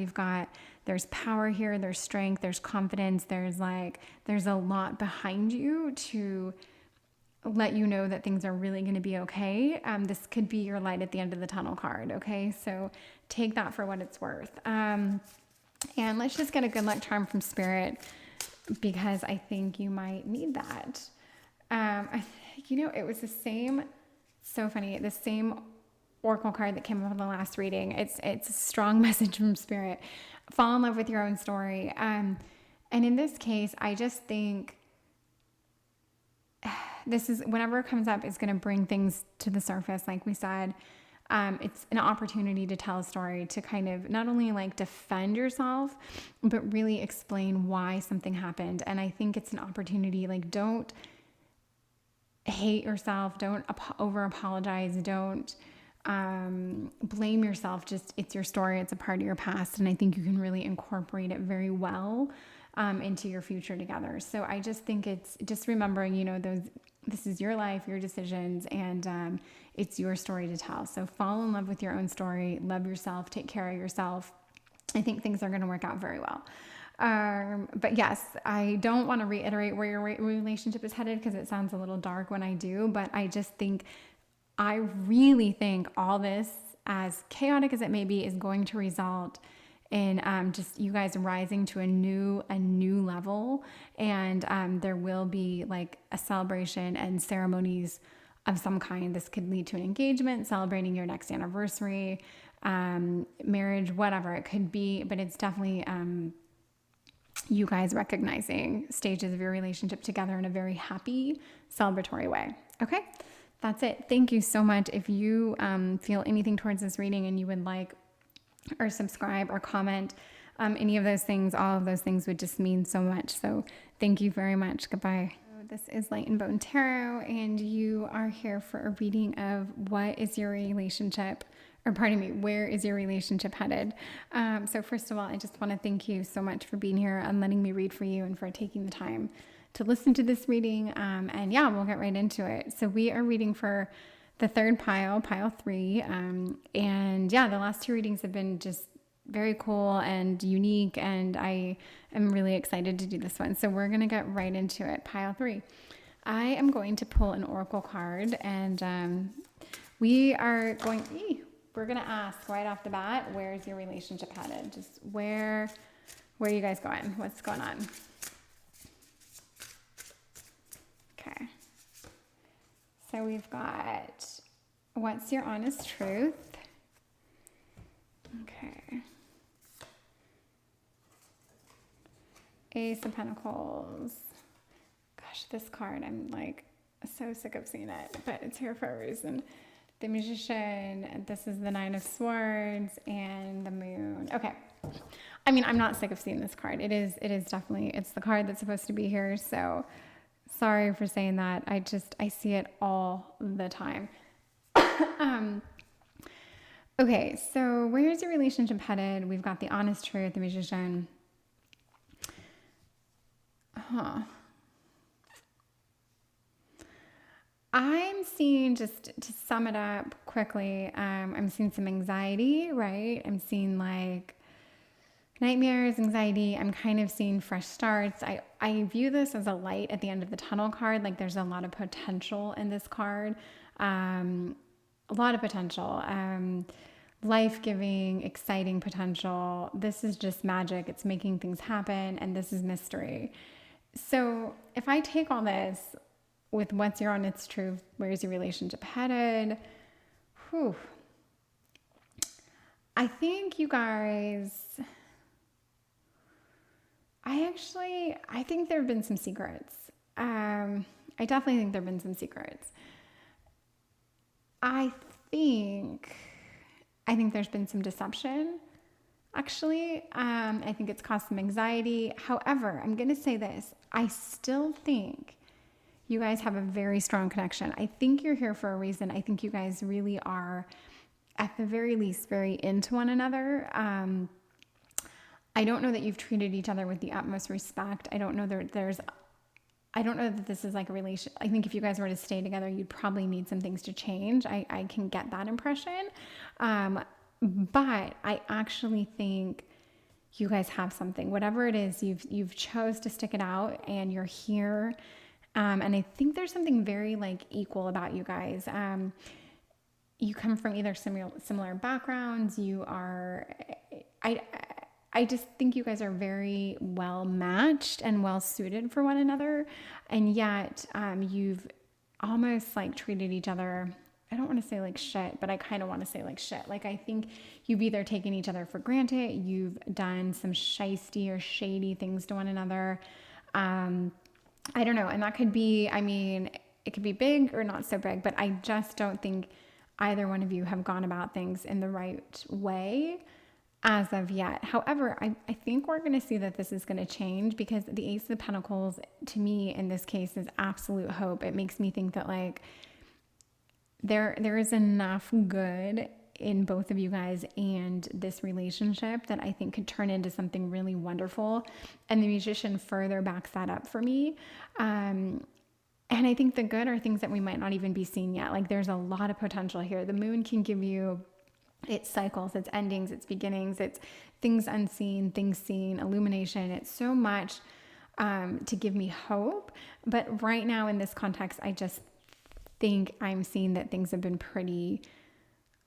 There's power here. There's strength. There's confidence. There's a lot behind you to let you know that things are really going to be okay. This could be your light at the end of the tunnel card. Okay. So take that for what it's worth. And let's just get a good luck charm from Spirit, because I think you might need that. It was the same Oracle card that came up in the last reading. It's a strong message from Spirit. Fall in love with your own story. And in this case, I just think this is, whenever it comes up, is going to bring things to the surface. Like we said, it's an opportunity to tell a story, to kind of not only like defend yourself, but really explain why something happened. And I think it's an opportunity, like, don't hate yourself. Don't over apologize. Don't blame yourself. Just, it's your story. It's a part of your past. And I think you can really incorporate it very well into your future together. So I just think it's just remembering, this is your life, your decisions, and it's your story to tell. So fall in love with your own story, love yourself, take care of yourself. I think things are going to work out very well. But yes, I don't want to reiterate where your relationship is headed, because it sounds a little dark when I do, but I really think all this, as chaotic as it may be, is going to result in just you guys rising to a new level. And there will be like a celebration and ceremonies of some kind. This could lead to an engagement, celebrating your next anniversary. marriage, whatever it could be, but it's definitely you guys recognizing stages of your relationship together in a very happy, celebratory way. Okay, that's it. Thank you so much. If you feel anything towards this reading and you would like or subscribe or comment, any of those things, all of those things would just mean so much. So thank you very much. Goodbye. This is Light and Bone Tarot, and you are here for a reading of what is your relationship, or pardon me, where is your relationship headed? So first of all, I just want to thank you so much for being here and letting me read for you and for taking the time to listen to this reading. And yeah, we'll get right into it. So we are reading for the third pile 3. And yeah, the last 2 readings have been just very cool and unique, and I am really excited to do this one. So we're going to get right into it. Pile 3. I am going to pull an oracle card, and we're going to ask right off the bat, where's your relationship headed? Just where are you guys going? What's going on? Okay. So we've got, what's your honest truth? Okay. Ace of Pentacles. Gosh, this card, I'm like so sick of seeing it, but it's here for a reason. The Magician, this is the 9 of Swords, and the Moon. Okay. I mean, I'm not sick of seeing this card. It is definitely, it's the card that's supposed to be here, so sorry for saying that. I see it all the time. Okay, so where's your relationship headed? We've got the honest truth, the Magician. I'm seeing, just to sum it up quickly, I'm seeing some anxiety, right? I'm seeing like nightmares, anxiety. I'm kind of seeing fresh starts. I view this as a light at the end of the tunnel card. Like there's a lot of potential in this card. A lot of potential. Life-giving, exciting potential. This is just magic. It's making things happen, and this is mystery. So if I take all this with what's your honest truth, where's your relationship headed? I think you guys, I think there have been some secrets. I definitely think there have been some secrets. I think there's been some deception, actually. I think it's caused some anxiety. However, I'm going to say this. I still think you guys have a very strong connection. I think you're here for a reason. I think you guys really are, at the very least, very into one another. I don't know that you've treated each other with the utmost respect. I don't know that this is like a relation. I think if you guys were to stay together, you'd probably need some things to change. I can get that impression. But I actually think you guys have something, whatever it is, you've chose to stick it out, and you're here. And I think there's something very like equal about you guys. You come from either similar backgrounds. I just think you guys are very well matched and well suited for one another. And yet, you've almost like treated each other, I don't want to say like shit, but I kind of want to say like shit. Like, I think you've either taken each other for granted, you've done some shisty or shady things to one another. I don't know. And that could be, I mean, it could be big or not so big, but I just don't think either one of you have gone about things in the right way as of yet. However, I think we're going to see that this is going to change, because the Ace of Pentacles, to me, in this case, is absolute hope. It makes me think that like there is enough good in both of you guys and this relationship that I think could turn into something really wonderful. And the Magician further backs that up for me. And I think the good are things that we might not even be seeing yet. Like there's a lot of potential here. The Moon can give you its cycles, its endings, its beginnings, its things unseen, things seen, illumination. It's so much to give me hope. But right now in this context, I just think I'm seeing that things have been pretty,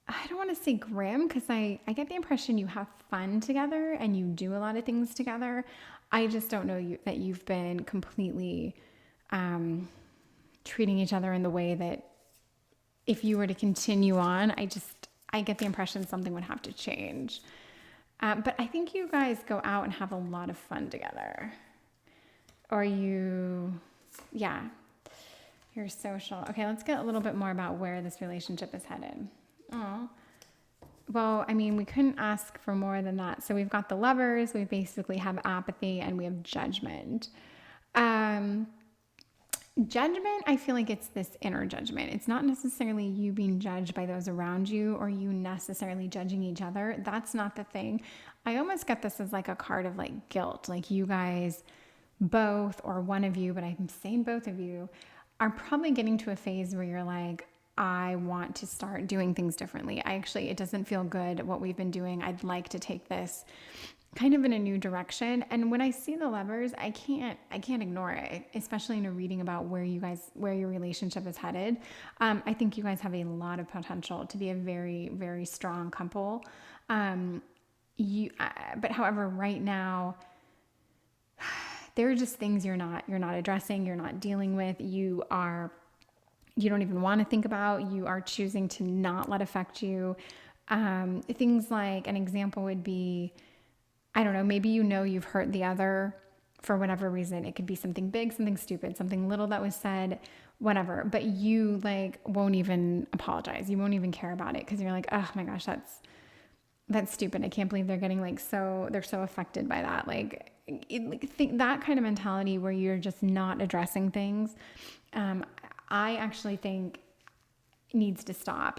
I don't want to say grim, because I get the impression you have fun together and you do a lot of things together. I just don't know that you've been completely treating each other in the way that if you were to continue on, I get the impression something would have to change. But I think you guys go out and have a lot of fun together. Or yeah, you're social. Okay, let's get a little bit more about where this relationship is headed. Oh, well, I mean, we couldn't ask for more than that. So we've got the Lovers, we basically have apathy, and we have judgment. Judgment, I feel like it's this inner judgment. It's not necessarily you being judged by those around you or you necessarily judging each other. That's not the thing. I almost get this as like a card of like guilt. Like you guys both, or one of you, but I'm saying both of you, are probably getting to a phase where you're like, I want to start doing things differently. It doesn't feel good what we've been doing. I'd like to take this kind of in a new direction. And when I see the Lovers, I can't ignore it, especially in a reading about where your relationship is headed. I think you guys have a lot of potential to be a very, very strong couple. But however, right now, there are just things you're not addressing, you're not dealing with, you don't even want to think about, you are choosing to not let affect you. Things like, an example would be, I don't know, maybe you've hurt the other for whatever reason. It could be something big, something stupid, something little that was said, whatever. But you like won't even apologize. You won't even care about it because you're like, oh my gosh, that's stupid. I can't believe they're getting they're so affected by that. That kind of mentality where you're just not addressing things, I actually think needs to stop.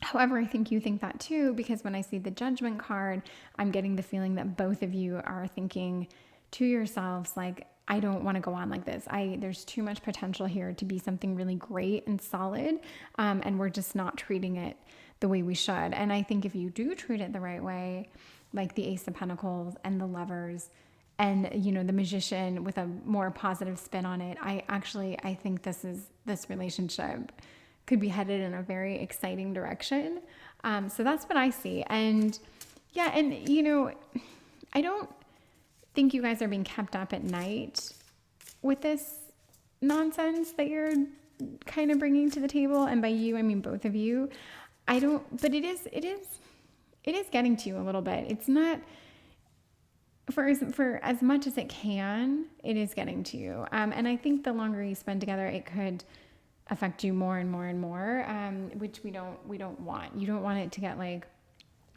However, I think you think that too, because when I see the Judgment card, I'm getting the feeling that both of you are thinking to yourselves, like, I don't want to go on like this. There's too much potential here to be something really great and solid. And we're just not treating it the way we should. And I think if you do treat it the right way, like the Ace of Pentacles and the Lovers and, the Magician with a more positive spin on it, I think this relationship could be headed in a very exciting direction. So that's what I see. And yeah, and I don't think you guys are being kept up at night with this nonsense that you're kind of bringing to the table. And by you, I mean both of you. But it is getting to you a little bit. It's not for as much as it can, it is getting to you. And I think the longer you spend together, it could affect you more and more and more, which we don't want. You don't want it to get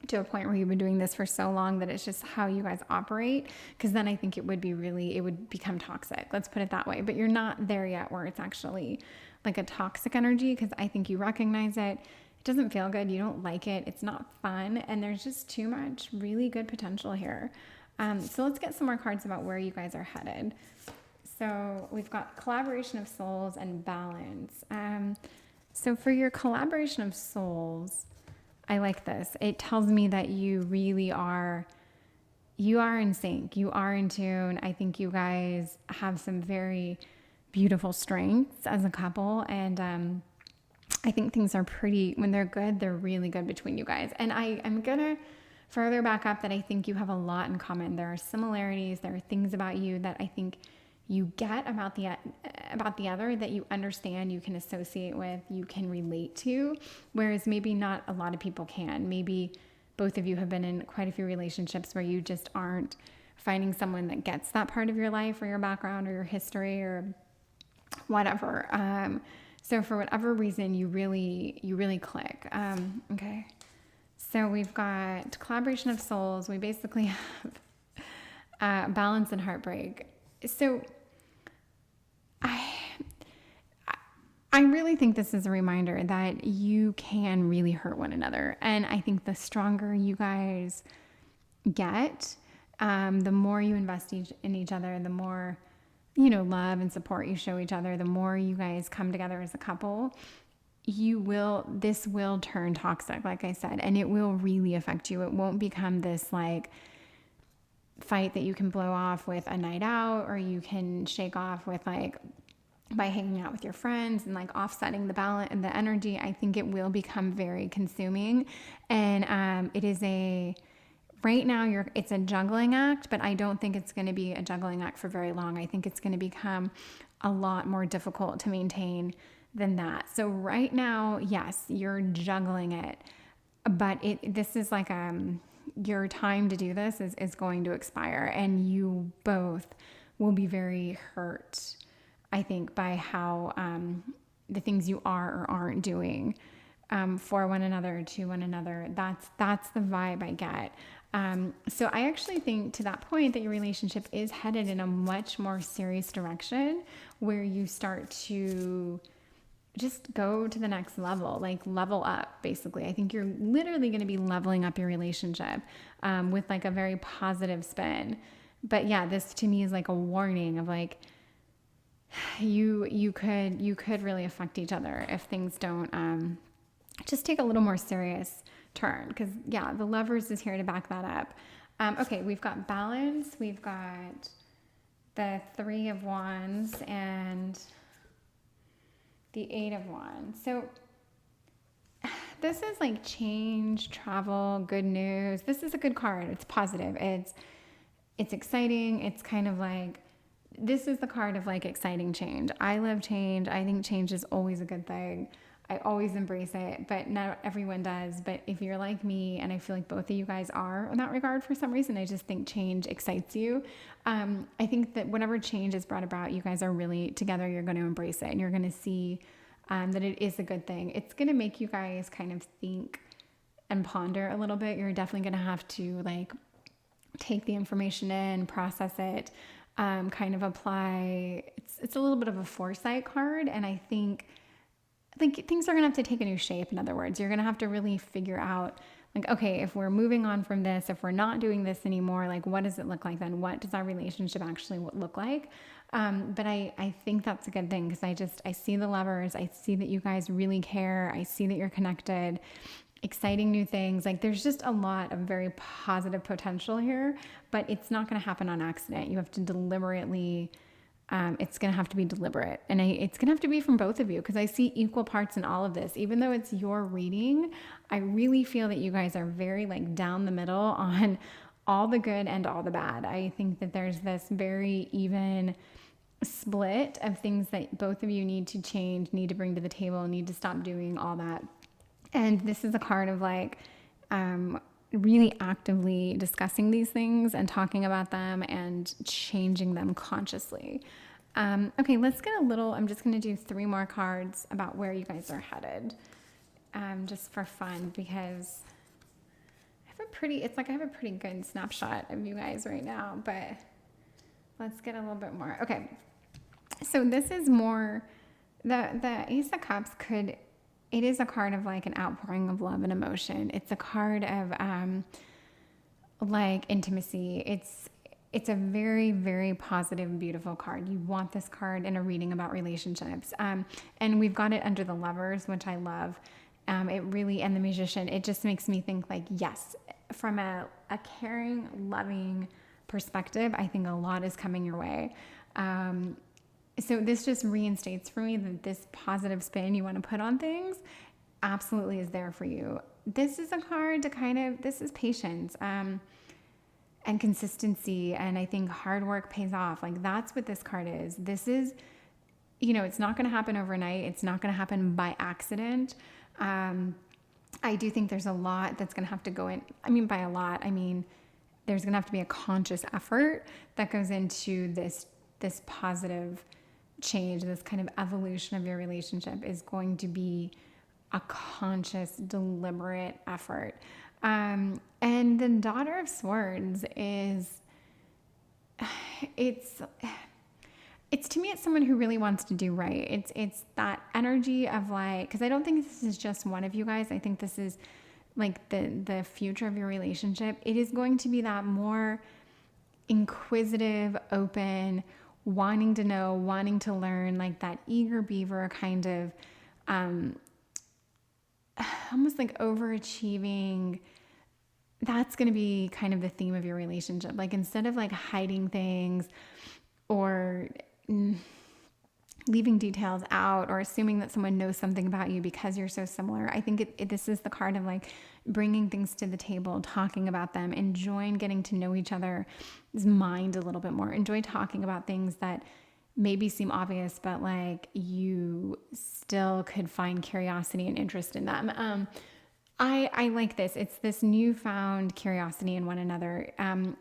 to a point where you've been doing this for so long that it's just how you guys operate, because then I think it would become toxic. Let's put it that way. But you're not there yet where it's actually like a toxic energy, because I think you recognize it. It doesn't feel good. You don't like it. It's not fun. And there's just too much really good potential here. So let's get some more cards about where you guys are headed. So we've got collaboration of souls and balance. So for your collaboration of souls, I like this. It tells me that you really are in sync. You are in tune. I think you guys have some very beautiful strengths as a couple. And I think things are when they're good, they're really good between you guys. And I'm going to further back up that I think you have a lot in common. There are similarities. There are things about you that I think you get about the other that you understand, you can associate with, you can relate to, whereas maybe not a lot of people can. Maybe both of you have been in quite a few relationships where you just aren't finding someone that gets that part of your life or your background or your history or whatever. So for whatever reason, you really click. Okay. So we've got collaboration of souls. We basically have balance and heartbreak. So I really think this is a reminder that you can really hurt one another. And I think the stronger you guys get, the more you invest in each other, the more, love and support you show each other, the more you guys come together as a couple, this will turn toxic, like I said, and it will really affect you. It won't become this fight that you can blow off with a night out, or you can shake off with by hanging out with your friends and offsetting the balance and the energy. I think it will become very consuming, and it is right now it's a juggling act, but I don't think it's going to be a juggling act for very long. I think it's going to become a lot more difficult to maintain than that. So right now, yes, you're juggling it. but this is like, your time to do this is going to expire, and you both will be very hurt, I think, by how, the things you are or aren't doing, for one another, to one another. That's the vibe I get. So I actually think, to that point, that your relationship is headed in a much more serious direction, where you start to just go to the next level, like level up, basically. I think you're literally going to be leveling up your relationship, with like a very positive spin. But yeah, this to me is like a warning of like, you could really affect each other if things don't, just take a little more serious turn. Because yeah, the Lovers is here to back that up. Okay, we've got balance, we've got the Three of Wands, and the Eight of Wands. So this is like change, travel, good news. This is a good card. It's positive. It's exciting. It's kind of like, this is the card of like exciting change. I love change. I think change is always a good thing. I always embrace it, but not everyone does. But if you're like me, and I feel like both of you guys are in that regard for some reason, I just think change excites you. I think that whatever change is brought about, you guys are really together. You're going to embrace it, and you're going to see, that it is a good thing. It's going to make you guys kind of think and ponder a little bit. You're definitely going to have to like take the information in, process it, kind of apply. It's a little bit of a foresight card, and I think things are going to have to take a new shape. In other words, you're going to have to really figure out, like, okay, if we're moving on from this, if we're not doing this anymore, like, what does it look like then? What does our relationship actually look like? But I think that's a good thing, because I see the Lovers. I see that you guys really care. I see that you're connected. Exciting new things. Like, there's just a lot of very positive potential here, but it's not going to happen on accident. You have to deliberately, it's going to have to be deliberate, and it's going to have to be from both of you, because I see equal parts in all of this. Even though it's your reading, I really feel that you guys are very like down the middle on all the good and all the bad. I think that there's this very even split of things that both of you need to change, need to bring to the table, need to stop doing, all that. And this is a card of like, really actively discussing these things and talking about them and changing them consciously. Okay, let's get a little, I'm just going to do 3 more cards about where you guys are headed, just for fun, because I have a pretty good snapshot of you guys right now, but let's get a little bit more. Okay, so this is more, the Ace of Cups it is a card of like an outpouring of love and emotion. It's a card of like intimacy. It's a very, very positive, beautiful card. You want this card in a reading about relationships. And we've got it under the Lovers, which I love. It really, and the Magician, it just makes me think like, yes, from a caring, loving perspective, I think a lot is coming your way. So this just reinstates for me that this positive spin you want to put on things absolutely is there for you. This is a card to this is patience, and consistency. And I think hard work pays off. Like, that's what this card is. This is, it's not going to happen overnight. It's not going to happen by accident. I do think there's a lot that's going to have to go in. I mean, by a lot, I mean, there's going to have to be a conscious effort that goes into this positive change. This kind of evolution of your relationship is going to be a conscious, deliberate effort. And the Daughter of Swords is, it's to me, it's someone who really wants to do right. It's that energy of like, because I don't think this is just one of you guys. I think this is like the future of your relationship. It is going to be that more inquisitive, open, wanting to know, wanting to learn, like that eager beaver kind of, almost like overachieving. That's going to be kind of the theme of your relationship. Like, instead of like hiding things or leaving details out or assuming that someone knows something about you because you're so similar, I think this is the card of like bringing things to the table, talking about them, enjoying getting to know each other's mind a little bit more, enjoy talking about things that maybe seem obvious, but like you still could find curiosity and interest in them. I like this. It's this newfound curiosity in one another,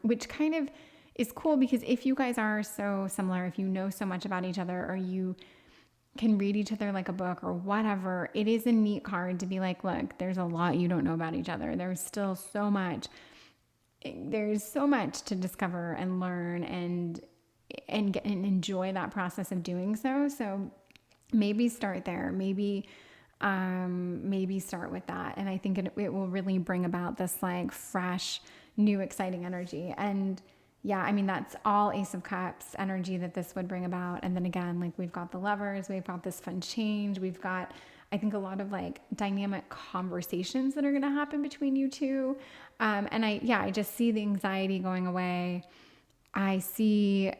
which kind of is cool because if you guys are so similar, if you know so much about each other, or you can read each other like a book or whatever, it is a neat card to be like, look, there's a lot you don't know about each other. There's so much to discover and learn and enjoy that process of doing so. So maybe start there. Maybe start with that. And I think it will really bring about this like fresh, new, exciting energy. And yeah, I mean, that's all Ace of Cups energy that this would bring about. And then again, like we've got the Lovers, we've got this fun change. We've got, I think, a lot of like dynamic conversations that are going to happen between you two. And I just see the anxiety going away. I see,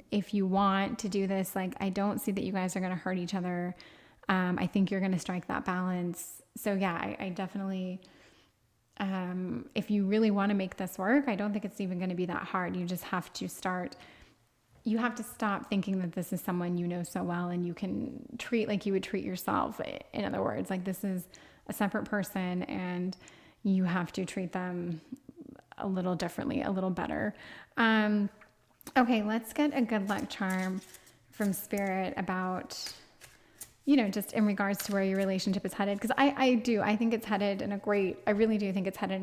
if you want to do this, like, I don't see that you guys are going to hurt each other. I think you're going to strike that balance. So yeah, I definitely, if you really want to make this work, I don't think it's even going to be that hard. You just have to stop thinking that this is someone you know so well and you can treat like you would treat yourself. In other words, like this is a separate person and you have to treat them a little differently, a little better. Okay, let's get a good luck charm from Spirit about, just in regards to where your relationship is headed. Because I really do think it's headed in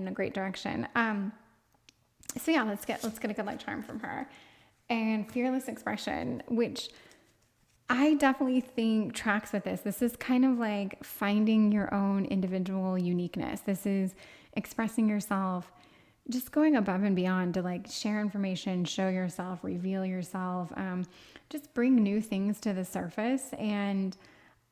a great direction. So yeah, let's get a good luck charm from her. And fearless expression, which I definitely think tracks with this. This is kind of like finding your own individual uniqueness. This is expressing yourself, just going above and beyond to like share information, show yourself, reveal yourself, just bring new things to the surface. And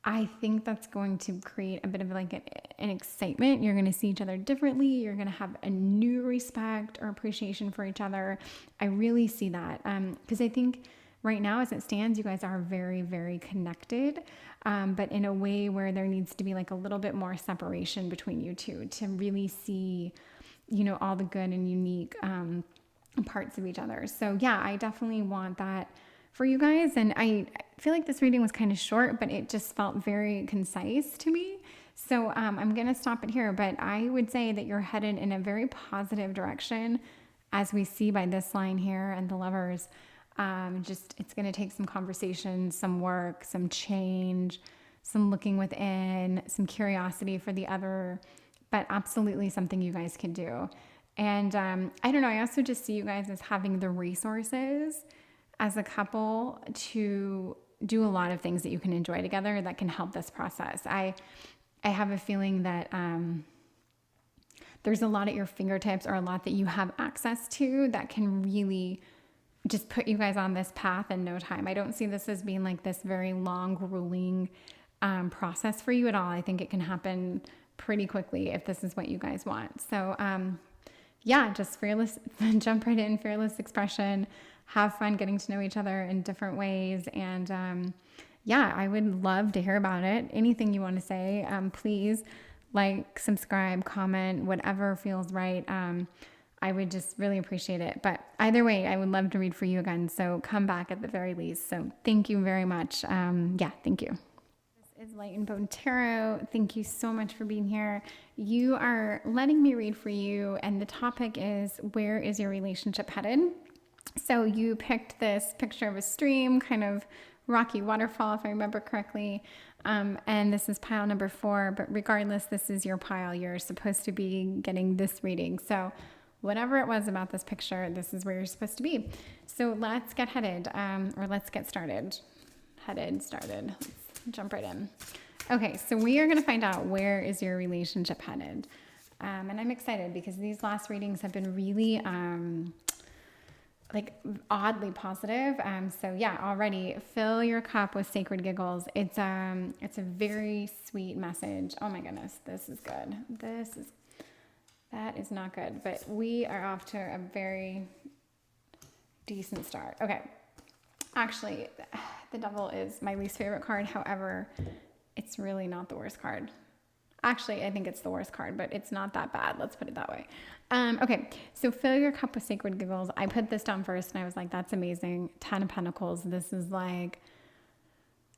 I think that's going to create a bit of like an excitement. You're going to see each other differently. You're going to have a new respect or appreciation for each other. I really see that because I think right now, as it stands, you guys are very, very connected, but in a way where there needs to be like a little bit more separation between you two to really see, all the good and unique parts of each other. So yeah, I definitely want that for you guys. And I feel like this reading was kind of short, but it just felt very concise to me. So I'm going to stop it here, but I would say that you're headed in a very positive direction, as we see by this line here and the Lovers. It's going to take some conversation, some work, some change, some looking within, some curiosity for the other, but absolutely something you guys can do. And I don't know, I also just see you guys as having the resources as a couple to do a lot of things that you can enjoy together that can help this process. I have a feeling that there's a lot at your fingertips, or a lot that you have access to that can really just put you guys on this path in no time. I don't see this as being like this very long, grueling process for you at all. I think it can happen pretty quickly if this is what you guys want. So yeah, just fearless, jump right in, fearless expression, have fun getting to know each other in different ways. And yeah, I would love to hear about it. Anything you want to say, please like, subscribe, comment, whatever feels right. I would just really appreciate it. But either way, I would love to read for you again. So come back at the very least. So thank you very much. Yeah, thank you. This is Light and Bone Tarot. Thank you so much for being here. You are letting me read for you. And the topic is, where is your relationship headed? So you picked this picture of a stream, kind of rocky waterfall, if I remember correctly. And this is pile number 4. But regardless, this is your pile. You're supposed to be getting this reading. So whatever it was about this picture, this is where you're supposed to be. So let's get headed, or let's get started. Started. Let's jump right in. Okay, so we are going to find out, where is your relationship headed? And I'm excited because these last readings have been really like oddly positive. So yeah, already fill your cup with sacred giggles. It's a very sweet message. Oh my goodness, this is good. That is not good, but we are off to a very decent start. Okay. Actually, the Devil is my least favorite card. However, it's really not the worst card. Actually, I think it's the worst card, but it's not that bad. Let's put it that way. Okay, so fill your cup with sacred giggles. I put this down first and I was like, that's amazing. 10 of Pentacles. This is like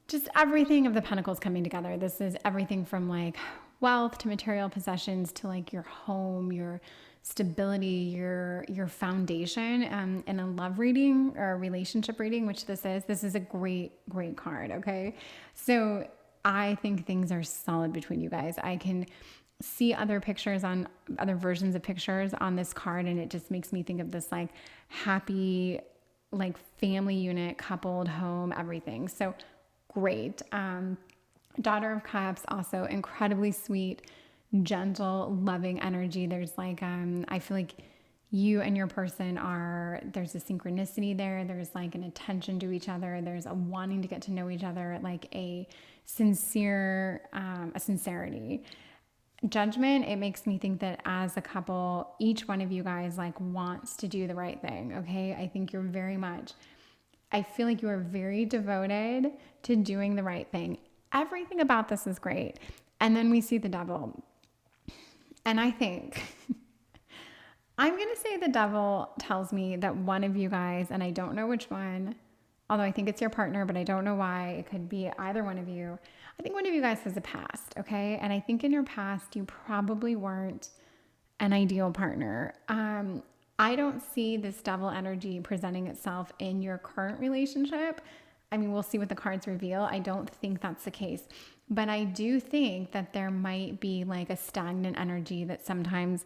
just everything of the Pentacles coming together. This is everything from like wealth, to material possessions, to like your home, your stability, your foundation. In a love reading or a relationship reading, which this is a great card. Okay. So I think things are solid between you guys. I can see other pictures on other versions of pictures on this card, and it just makes me think of this like happy, like family unit, coupled home, everything. So great. Daughter of Cups, also incredibly sweet, gentle, loving energy. There's like, I feel like you and your person there's a synchronicity there. There's like an attention to each other. There's a wanting to get to know each other, like a sincerity. Judgment, it makes me think that as a couple, each one of you guys like wants to do the right thing. Okay. I think I feel like you are very devoted to doing the right thing. Everything about this is great. And then we see the devil. And I think I'm going to say the devil tells me that one of you guys, and I don't know which one, although I think it's your partner, but I don't know why. It could be either one of you. I think one of you guys has a past, okay? And I think in your past, you probably weren't an ideal partner. I don't see this devil energy presenting itself in your current relationship. I mean, we'll see what the cards reveal. I don't think that's the case. But I do think that there might be like a stagnant energy that sometimes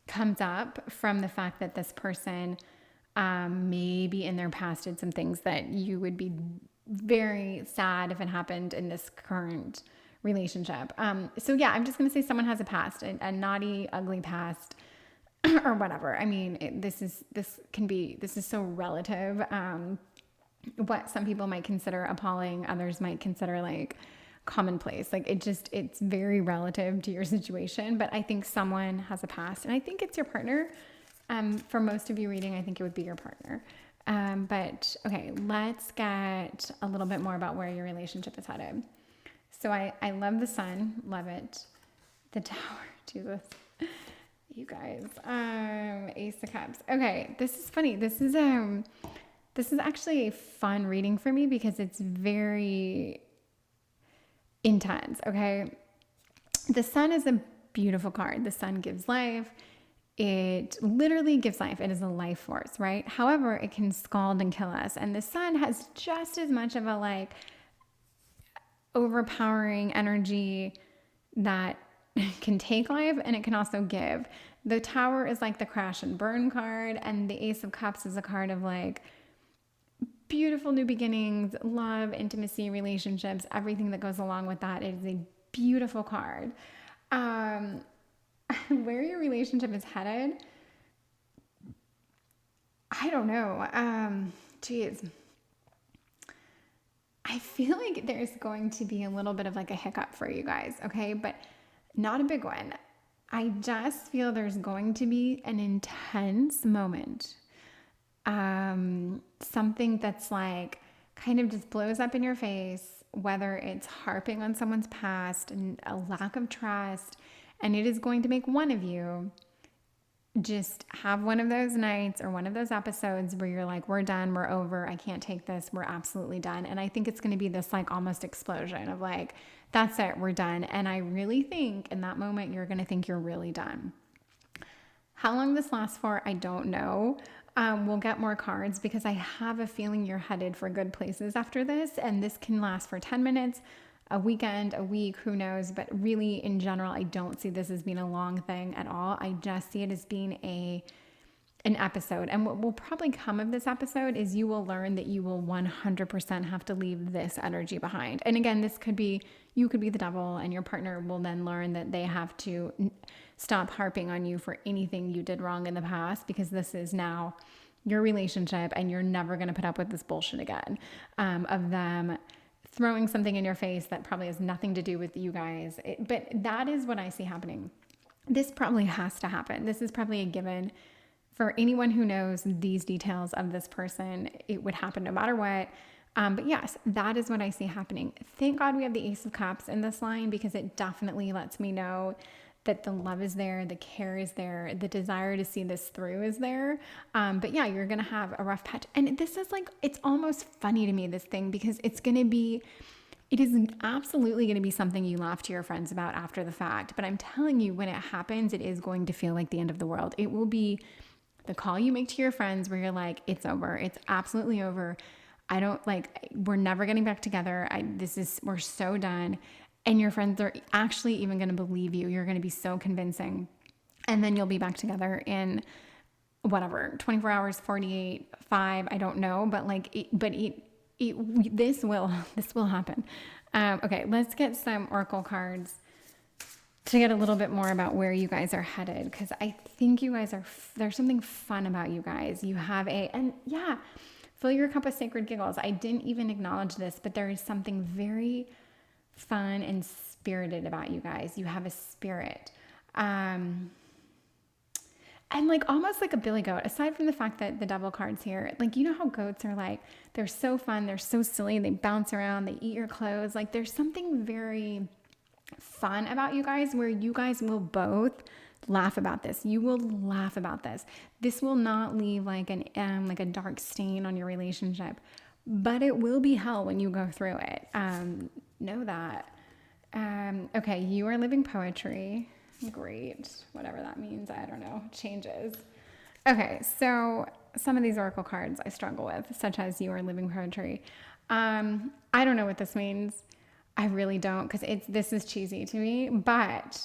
comes up from the fact that this person maybe in their past did some things that you would be very sad if it happened in this current relationship. So yeah, I'm just going to say someone has a past, a naughty, ugly past or whatever. I mean, this is so relative. What some people might consider appalling, others might consider like commonplace. Like it's very relative to your situation, but I think someone has a past, and I think it's your partner. For most of you reading, I think it would be your partner. But okay, let's get a little bit more about where your relationship is headed. So I love the sun, love it. The Tower, Jesus, you guys. Ace of Cups. Okay, this is funny. This is actually a fun reading for me because it's very intense. Okay, the sun is a beautiful card. The sun gives life. It literally gives life. It is a life force, right? However, it can scald and kill us. And the sun has just as much of a like overpowering energy that can take life, and it can also give. The Tower is like the crash and burn card, and the Ace of Cups is a card of like beautiful new beginnings, love, intimacy, relationships, everything that goes along with that. It is a beautiful card. Where your relationship is headed, I don't know. Geez. I feel like there's going to be a little bit of like a hiccup for you guys, okay? But not a big one. I just feel there's going to be an intense moment. Something that's like kind of just blows up in your face, whether it's harping on someone's past and a lack of trust. And it is going to make one of you just have one of those nights or one of those episodes where you're like, we're done, we're over, I can't take this, we're absolutely done. And I think it's going to be this like almost explosion of like, that's it, we're done. And I really think in that moment, you're going to think you're really done. How long this lasts for, I don't know. We'll get more cards because I have a feeling you're headed for good places after this. And this can last for 10 minutes, a weekend, a week, who knows? But really, in general, I don't see this as being a long thing at all. I just see it as being an episode. And what will probably come of this episode is you will learn that you will 100% have to leave this energy behind. And again, you could be the devil, and your partner will then learn that they have to stop harping on you for anything you did wrong in the past, because this is now your relationship and you're never going to put up with this bullshit again, of them throwing something in your face that probably has nothing to do with you guys. But that is what I see happening. This probably has to happen. This is probably a given for anyone who knows these details of this person. It would happen no matter what. But yes, that is what I see happening. Thank God we have the Ace of Cups in this line, because it definitely lets me know that the love is there, the care is there, the desire to see this through is there. But yeah, you're going to have a rough patch. And this is like, it's almost funny to me, this thing, because it's going to be it is absolutely going to be something you laugh to your friends about after the fact. But I'm telling you, when it happens, it is going to feel like the end of the world. It will be the call you make to your friends where you're like, it's over. It's absolutely over. I don't like, we're never getting back together. We're so done. And your friends are actually even going to believe you. You're going to be so convincing. And then you'll be back together in whatever, 24 hours, 48, 5, I don't know. But this will happen. Okay, let's get some oracle cards to get a little bit more about where you guys are headed, because I think you guys there's something fun about you guys. You have fill your cup with sacred giggles. I didn't even acknowledge this, but there is something very fun and spirited about you guys. You have a spirit. And like almost like a billy goat, aside from the fact that the devil card's here, like, you know how goats are like, they're so fun, they're so silly, they bounce around, they eat your clothes. Like there's something very fun about you guys where you guys will both laugh about this. You will laugh about this. This will not leave like a dark stain on your relationship, but it will be hell when you go through it. Know that. Okay, you are living poetry. Great. Whatever that means. I don't know. Changes. Okay, so some of these oracle cards I struggle with, such as you are living poetry. I don't know what this means. I really don't, because this is cheesy to me, but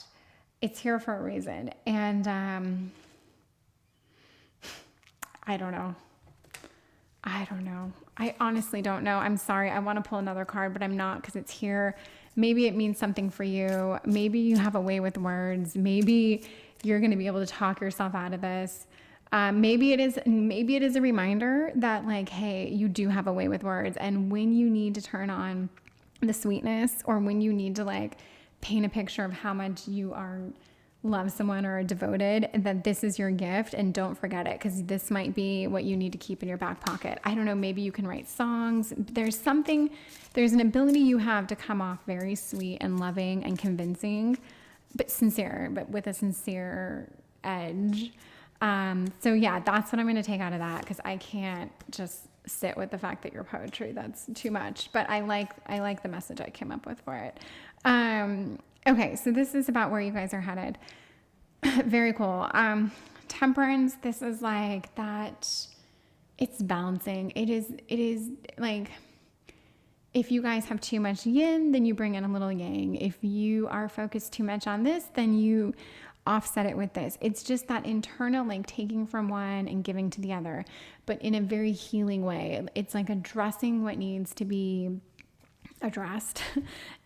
it's here for a reason. And I don't know. I honestly don't know. I'm sorry. I want to pull another card, but I'm not, because it's here. Maybe it means something for you. Maybe you have a way with words. Maybe you're going to be able to talk yourself out of this. Maybe it is a reminder that like, hey, you do have a way with words. And when you need to turn on the sweetness, or when you need to like paint a picture of how much you love someone or are devoted, that this is your gift, and don't forget it, because this might be what you need to keep in your back pocket. I don't know, maybe you can write songs. There's an ability you have to come off very sweet and loving and convincing, but sincere, but with a sincere edge. So yeah, that's what I'm going to take out of that, because I can't just sit with the fact that you're poetry. That's too much, but I like the message I came up with for it. Okay, so this is about where you guys are headed. Very cool. Temperance, this is like that, it's balancing. It is like, if you guys have too much yin, then you bring in a little yang. If you are focused too much on this, then you offset it with this. It's just that internal, like taking from one and giving to the other, but in a very healing way. It's like addressing what needs to be addressed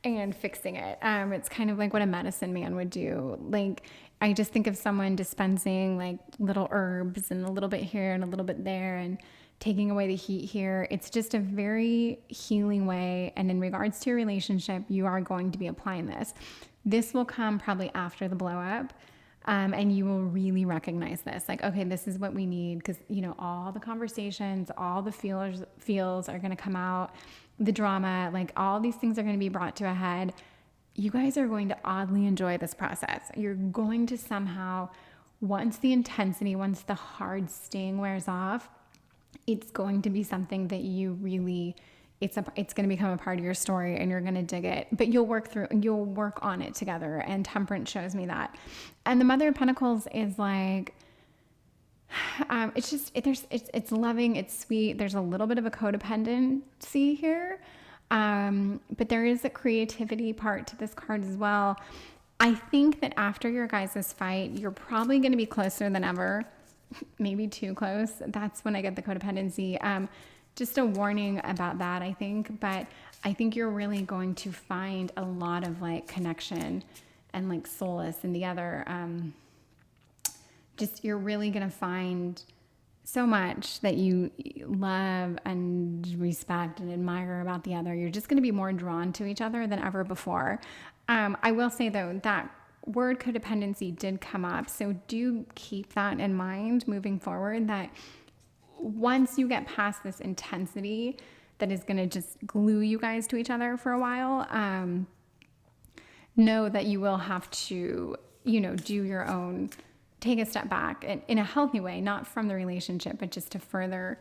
and fixing it. It's kind of like what a medicine man would do. Like, I just think of someone dispensing like little herbs and a little bit here and a little bit there and taking away the heat here. It's just a very healing way. And in regards to your relationship, you are going to be applying this. This will come probably after the blow up. And you will really recognize this, like, okay, this is what we need. Because, you know, all the conversations, all the feels are going to come out, the drama, like all these things are going to be brought to a head. You guys are going to oddly enjoy this process. You're going to somehow, once the intensity, once the hard sting wears off, it's going to be something that you really, it's going to become a part of your story, and you're going to dig it, but you'll work on it together. And Temperance shows me that. And the Mother of Pentacles is like, it's loving, it's sweet. There's a little bit of a codependency here. But there is a creativity part to this card as well. I think that after your guys' fight, you're probably going to be closer than ever, maybe too close. That's when I get the codependency. Just a warning about that, I think. But I think you're really going to find a lot of like connection and like solace in the other. You're really going to find so much that you love and respect and admire about the other. You're just going to be more drawn to each other than ever before. I will say though, that word codependency did come up. So do keep that in mind moving forward, that once you get past this intensity that is going to just glue you guys to each other for a while, know that you will have to, do your own, take a step back in a healthy way, not from the relationship, but just to further,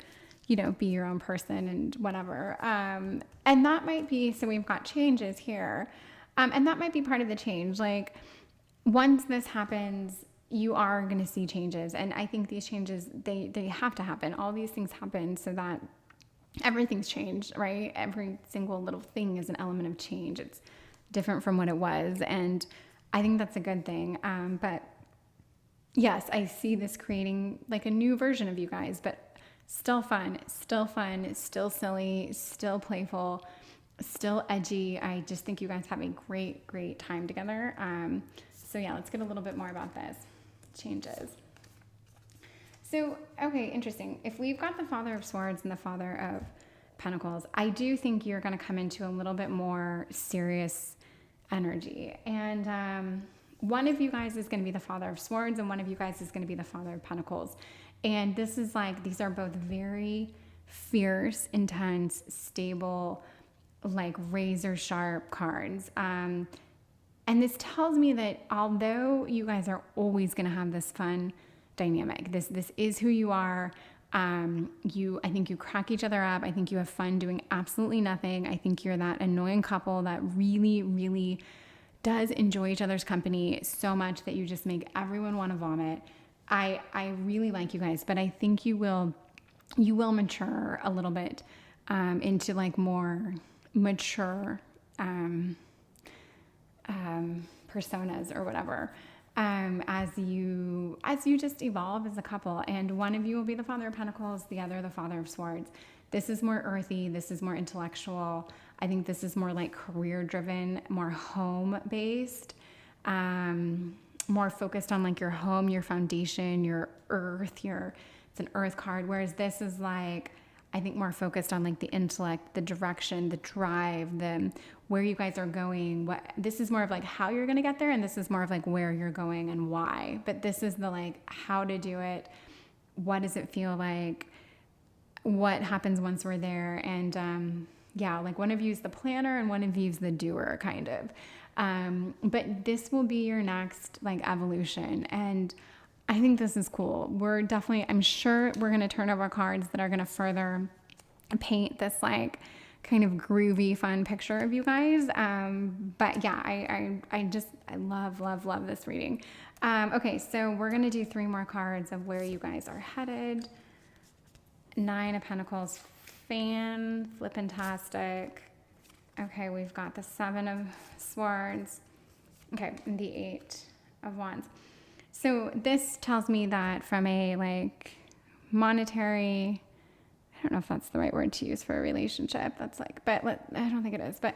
be your own person and whatever. And that might be, so we've got changes here. And that might be part of the change. Like, once this happens, you are going to see changes. And I think these changes, they have to happen. All these things happen so that everything's changed, right? Every single little thing is an element of change. It's different from what it was. And I think that's a good thing. But yes, I see this creating like a new version of you guys, but still fun, still silly, still playful, still edgy. I just think you guys have a great, great time together. So yeah, let's get a little bit more about this. Changes. So, okay, interesting. If we've got the Father of Swords and the Father of Pentacles, I do think you're going to come into a little bit more serious energy. And one of you guys is going to be the Father of Swords, and one of you guys is going to be the Father of Pentacles. And this is like, these are both very fierce, intense, stable, like razor sharp cards. And this tells me that although you guys are always going to have this fun dynamic, this is who you are. I think you crack each other up. I think you have fun doing absolutely nothing. I think you're that annoying couple that really, really does enjoy each other's company so much that you just make everyone want to vomit. I really like you guys, but I think you will mature a little bit into like more mature personas or whatever, as you just evolve as a couple. And one of you will be the Father of Pentacles, the other the Father of Swords. This is more earthy, this is more intellectual. I think this is more like career driven, more home based, more focused on like your home, your foundation, your earth, it's an earth card. Whereas this is like, I think more focused on like the intellect, the direction, the drive, where you guys are going. This is more of like how you're going to get there. And this is more of like where you're going and why. But this is the like how to do it. What does it feel like? What happens once we're there? And yeah, like one of you is the planner and one of you is the doer kind of. But this will be your next like evolution. And I think this is cool. I'm sure we're going to turn over cards that are going to further paint this like kind of groovy, fun picture of you guys. But yeah, I love this reading. Okay, so we're going to do 3 more cards of where you guys are headed. 9 of Pentacles, flippantastic. Okay, we've got the 7 of Swords. Okay, and the 8 of Wands. So this tells me that from a like monetary, I don't know if that's the right word to use for a relationship. That's like, I don't think it is. But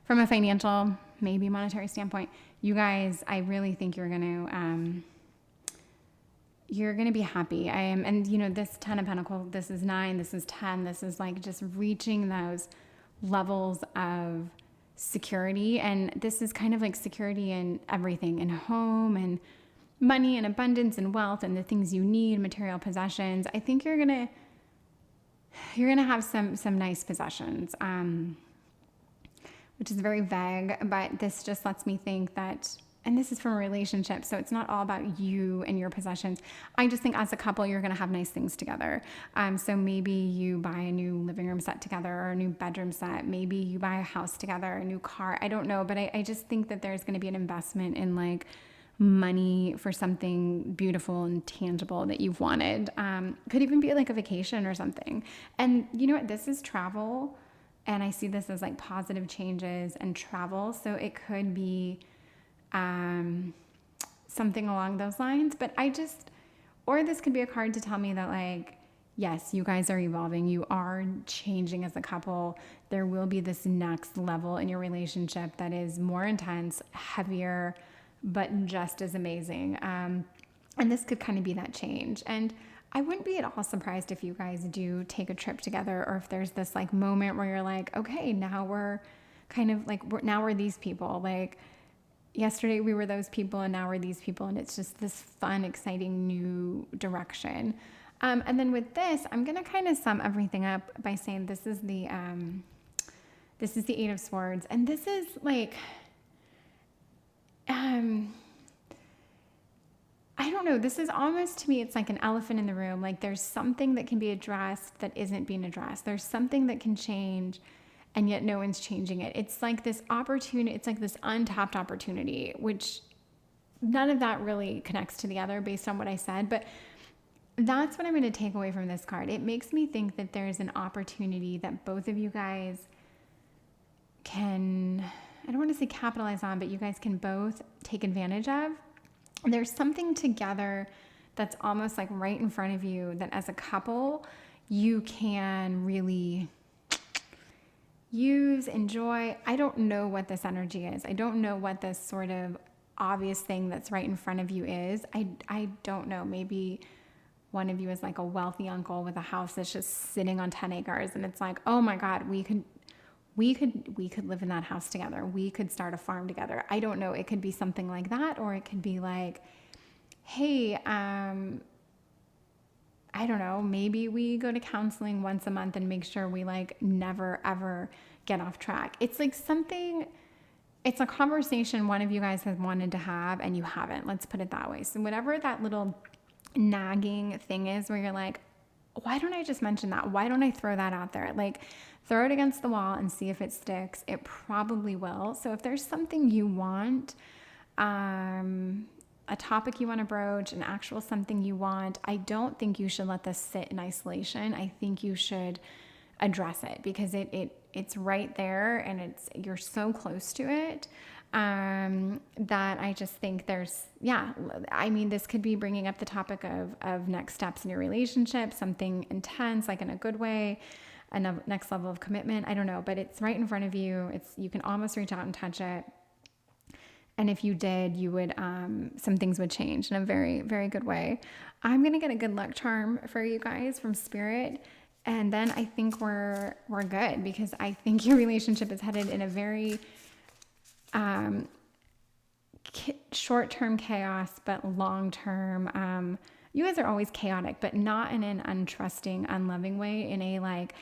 from a financial, maybe monetary standpoint, you guys, I really think you're going to be happy. And this 10 of Pentacles, this is 9, this is 10, this is like just reaching those levels of security. And this is kind of like security in everything, in home and money and abundance and wealth and the things you need, material possessions. I think you're gonna have some nice possessions, which is very vague, but this just lets me think that, and this is from a relationship, so it's not all about you and your possessions. I just think as a couple, you're gonna have nice things together. So maybe you buy a new living room set together or a new bedroom set. Maybe you buy a house together, a new car. I don't know, but I just think that there's gonna be an investment in like money for something beautiful and tangible that you've wanted. Could even be like a vacation or something. And you know what? This is travel. And I see this as like positive changes and travel. So it could be something along those lines. But or this could be a card to tell me that like, yes, you guys are evolving. You are changing as a couple. There will be this next level in your relationship that is more intense, heavier, but just as amazing. And this could kind of be that change. And I wouldn't be at all surprised if you guys do take a trip together, or if there's this like moment where you're like, okay, now we're kind of like, now we're these people. Like yesterday we were those people and now we're these people. And it's just this fun, exciting new direction. And then with this, I'm going to kind of sum everything up by saying this is the 8 of Swords. And this is like, don't know. This is almost, to me, it's like an elephant in the room. Like there's something that can be addressed that isn't being addressed. There's something that can change and yet no one's changing it. It's like this opportunity. It's like this untapped opportunity, which none of that really connects to the other based on what I said. But that's what I'm going to take away from this card. It makes me think that there's an opportunity that both of you guys can, I don't want to say capitalize on, but you guys can both take advantage of. There's something together that's almost like right in front of you that as a couple, you can really use, enjoy. I don't know what this energy is. I don't know what this sort of obvious thing that's right in front of you is. I don't know. Maybe one of you is like a wealthy uncle with a house that's just sitting on 10 acres and it's like, oh my God, we could live in that house together. We could start a farm together. I don't know. It could be something like that, or it could be like, hey, I don't know, maybe we go to counseling once a month and make sure we like never ever get off track. It's like something, it's a conversation one of you guys has wanted to have and you haven't. Let's put it that way. So whatever that little nagging thing is where you're like, why don't I just mention that? Why don't I throw that out there? Like throw it against the wall and see if it sticks. It probably will. So if there's something you want, a topic you want to broach, an actual something you want, I don't think you should let this sit in isolation. I think you should address it because it's right there and you're so close to it. That I just think there's, I mean, this could be bringing up the topic of next steps in your relationship, something intense, like in a good way, a next level of commitment. I don't know, but it's right in front of you. You can almost reach out and touch it. And if you did, you would, some things would change in a very, very good way. I'm going to get a good luck charm for you guys from Spirit. And then I think we're good because I think your relationship is headed in a very, short-term chaos, but long-term, you guys are always chaotic, but not in an untrusting, unloving way, in a like,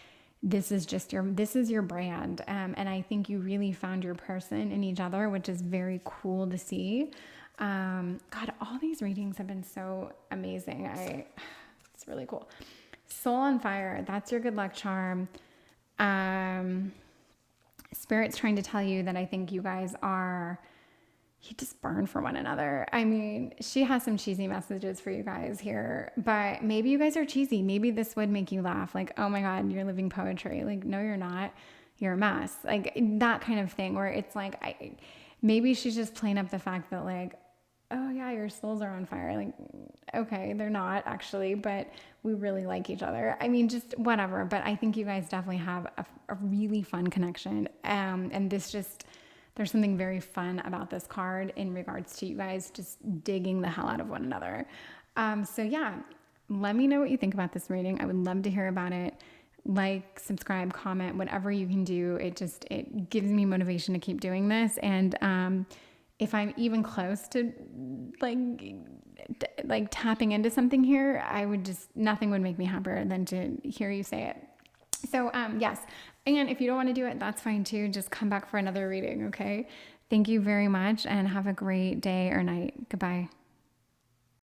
this is your brand. And I think you really found your person in each other, which is very cool to see. God, all these readings have been so amazing. It's really cool. Soul on Fire. That's your good luck charm. Spirit's trying to tell you that I think you guys you just burn for one another. I mean, she has some cheesy messages for you guys here, but maybe you guys are cheesy. Maybe this would make you laugh. Like, oh my God, you're living poetry. Like, no, you're not. You're a mess. Like that kind of thing where it's like, maybe she's just playing up the fact that like, oh yeah, your souls are on fire. Like, okay, they're not actually, but we really like each other. I mean, just whatever. But I think you guys definitely have a really fun connection. And there's something very fun about this card in regards to you guys just digging the hell out of one another. So yeah, let me know what you think about this reading. I would love to hear about it. Like, subscribe, comment, whatever you can do. It gives me motivation to keep doing this. And, if I'm even close to like tapping into something here, nothing would make me happier than to hear you say it. So, yes. And if you don't want to do it, that's fine too. Just come back for another reading. Okay. Thank you very much and have a great day or night. Goodbye.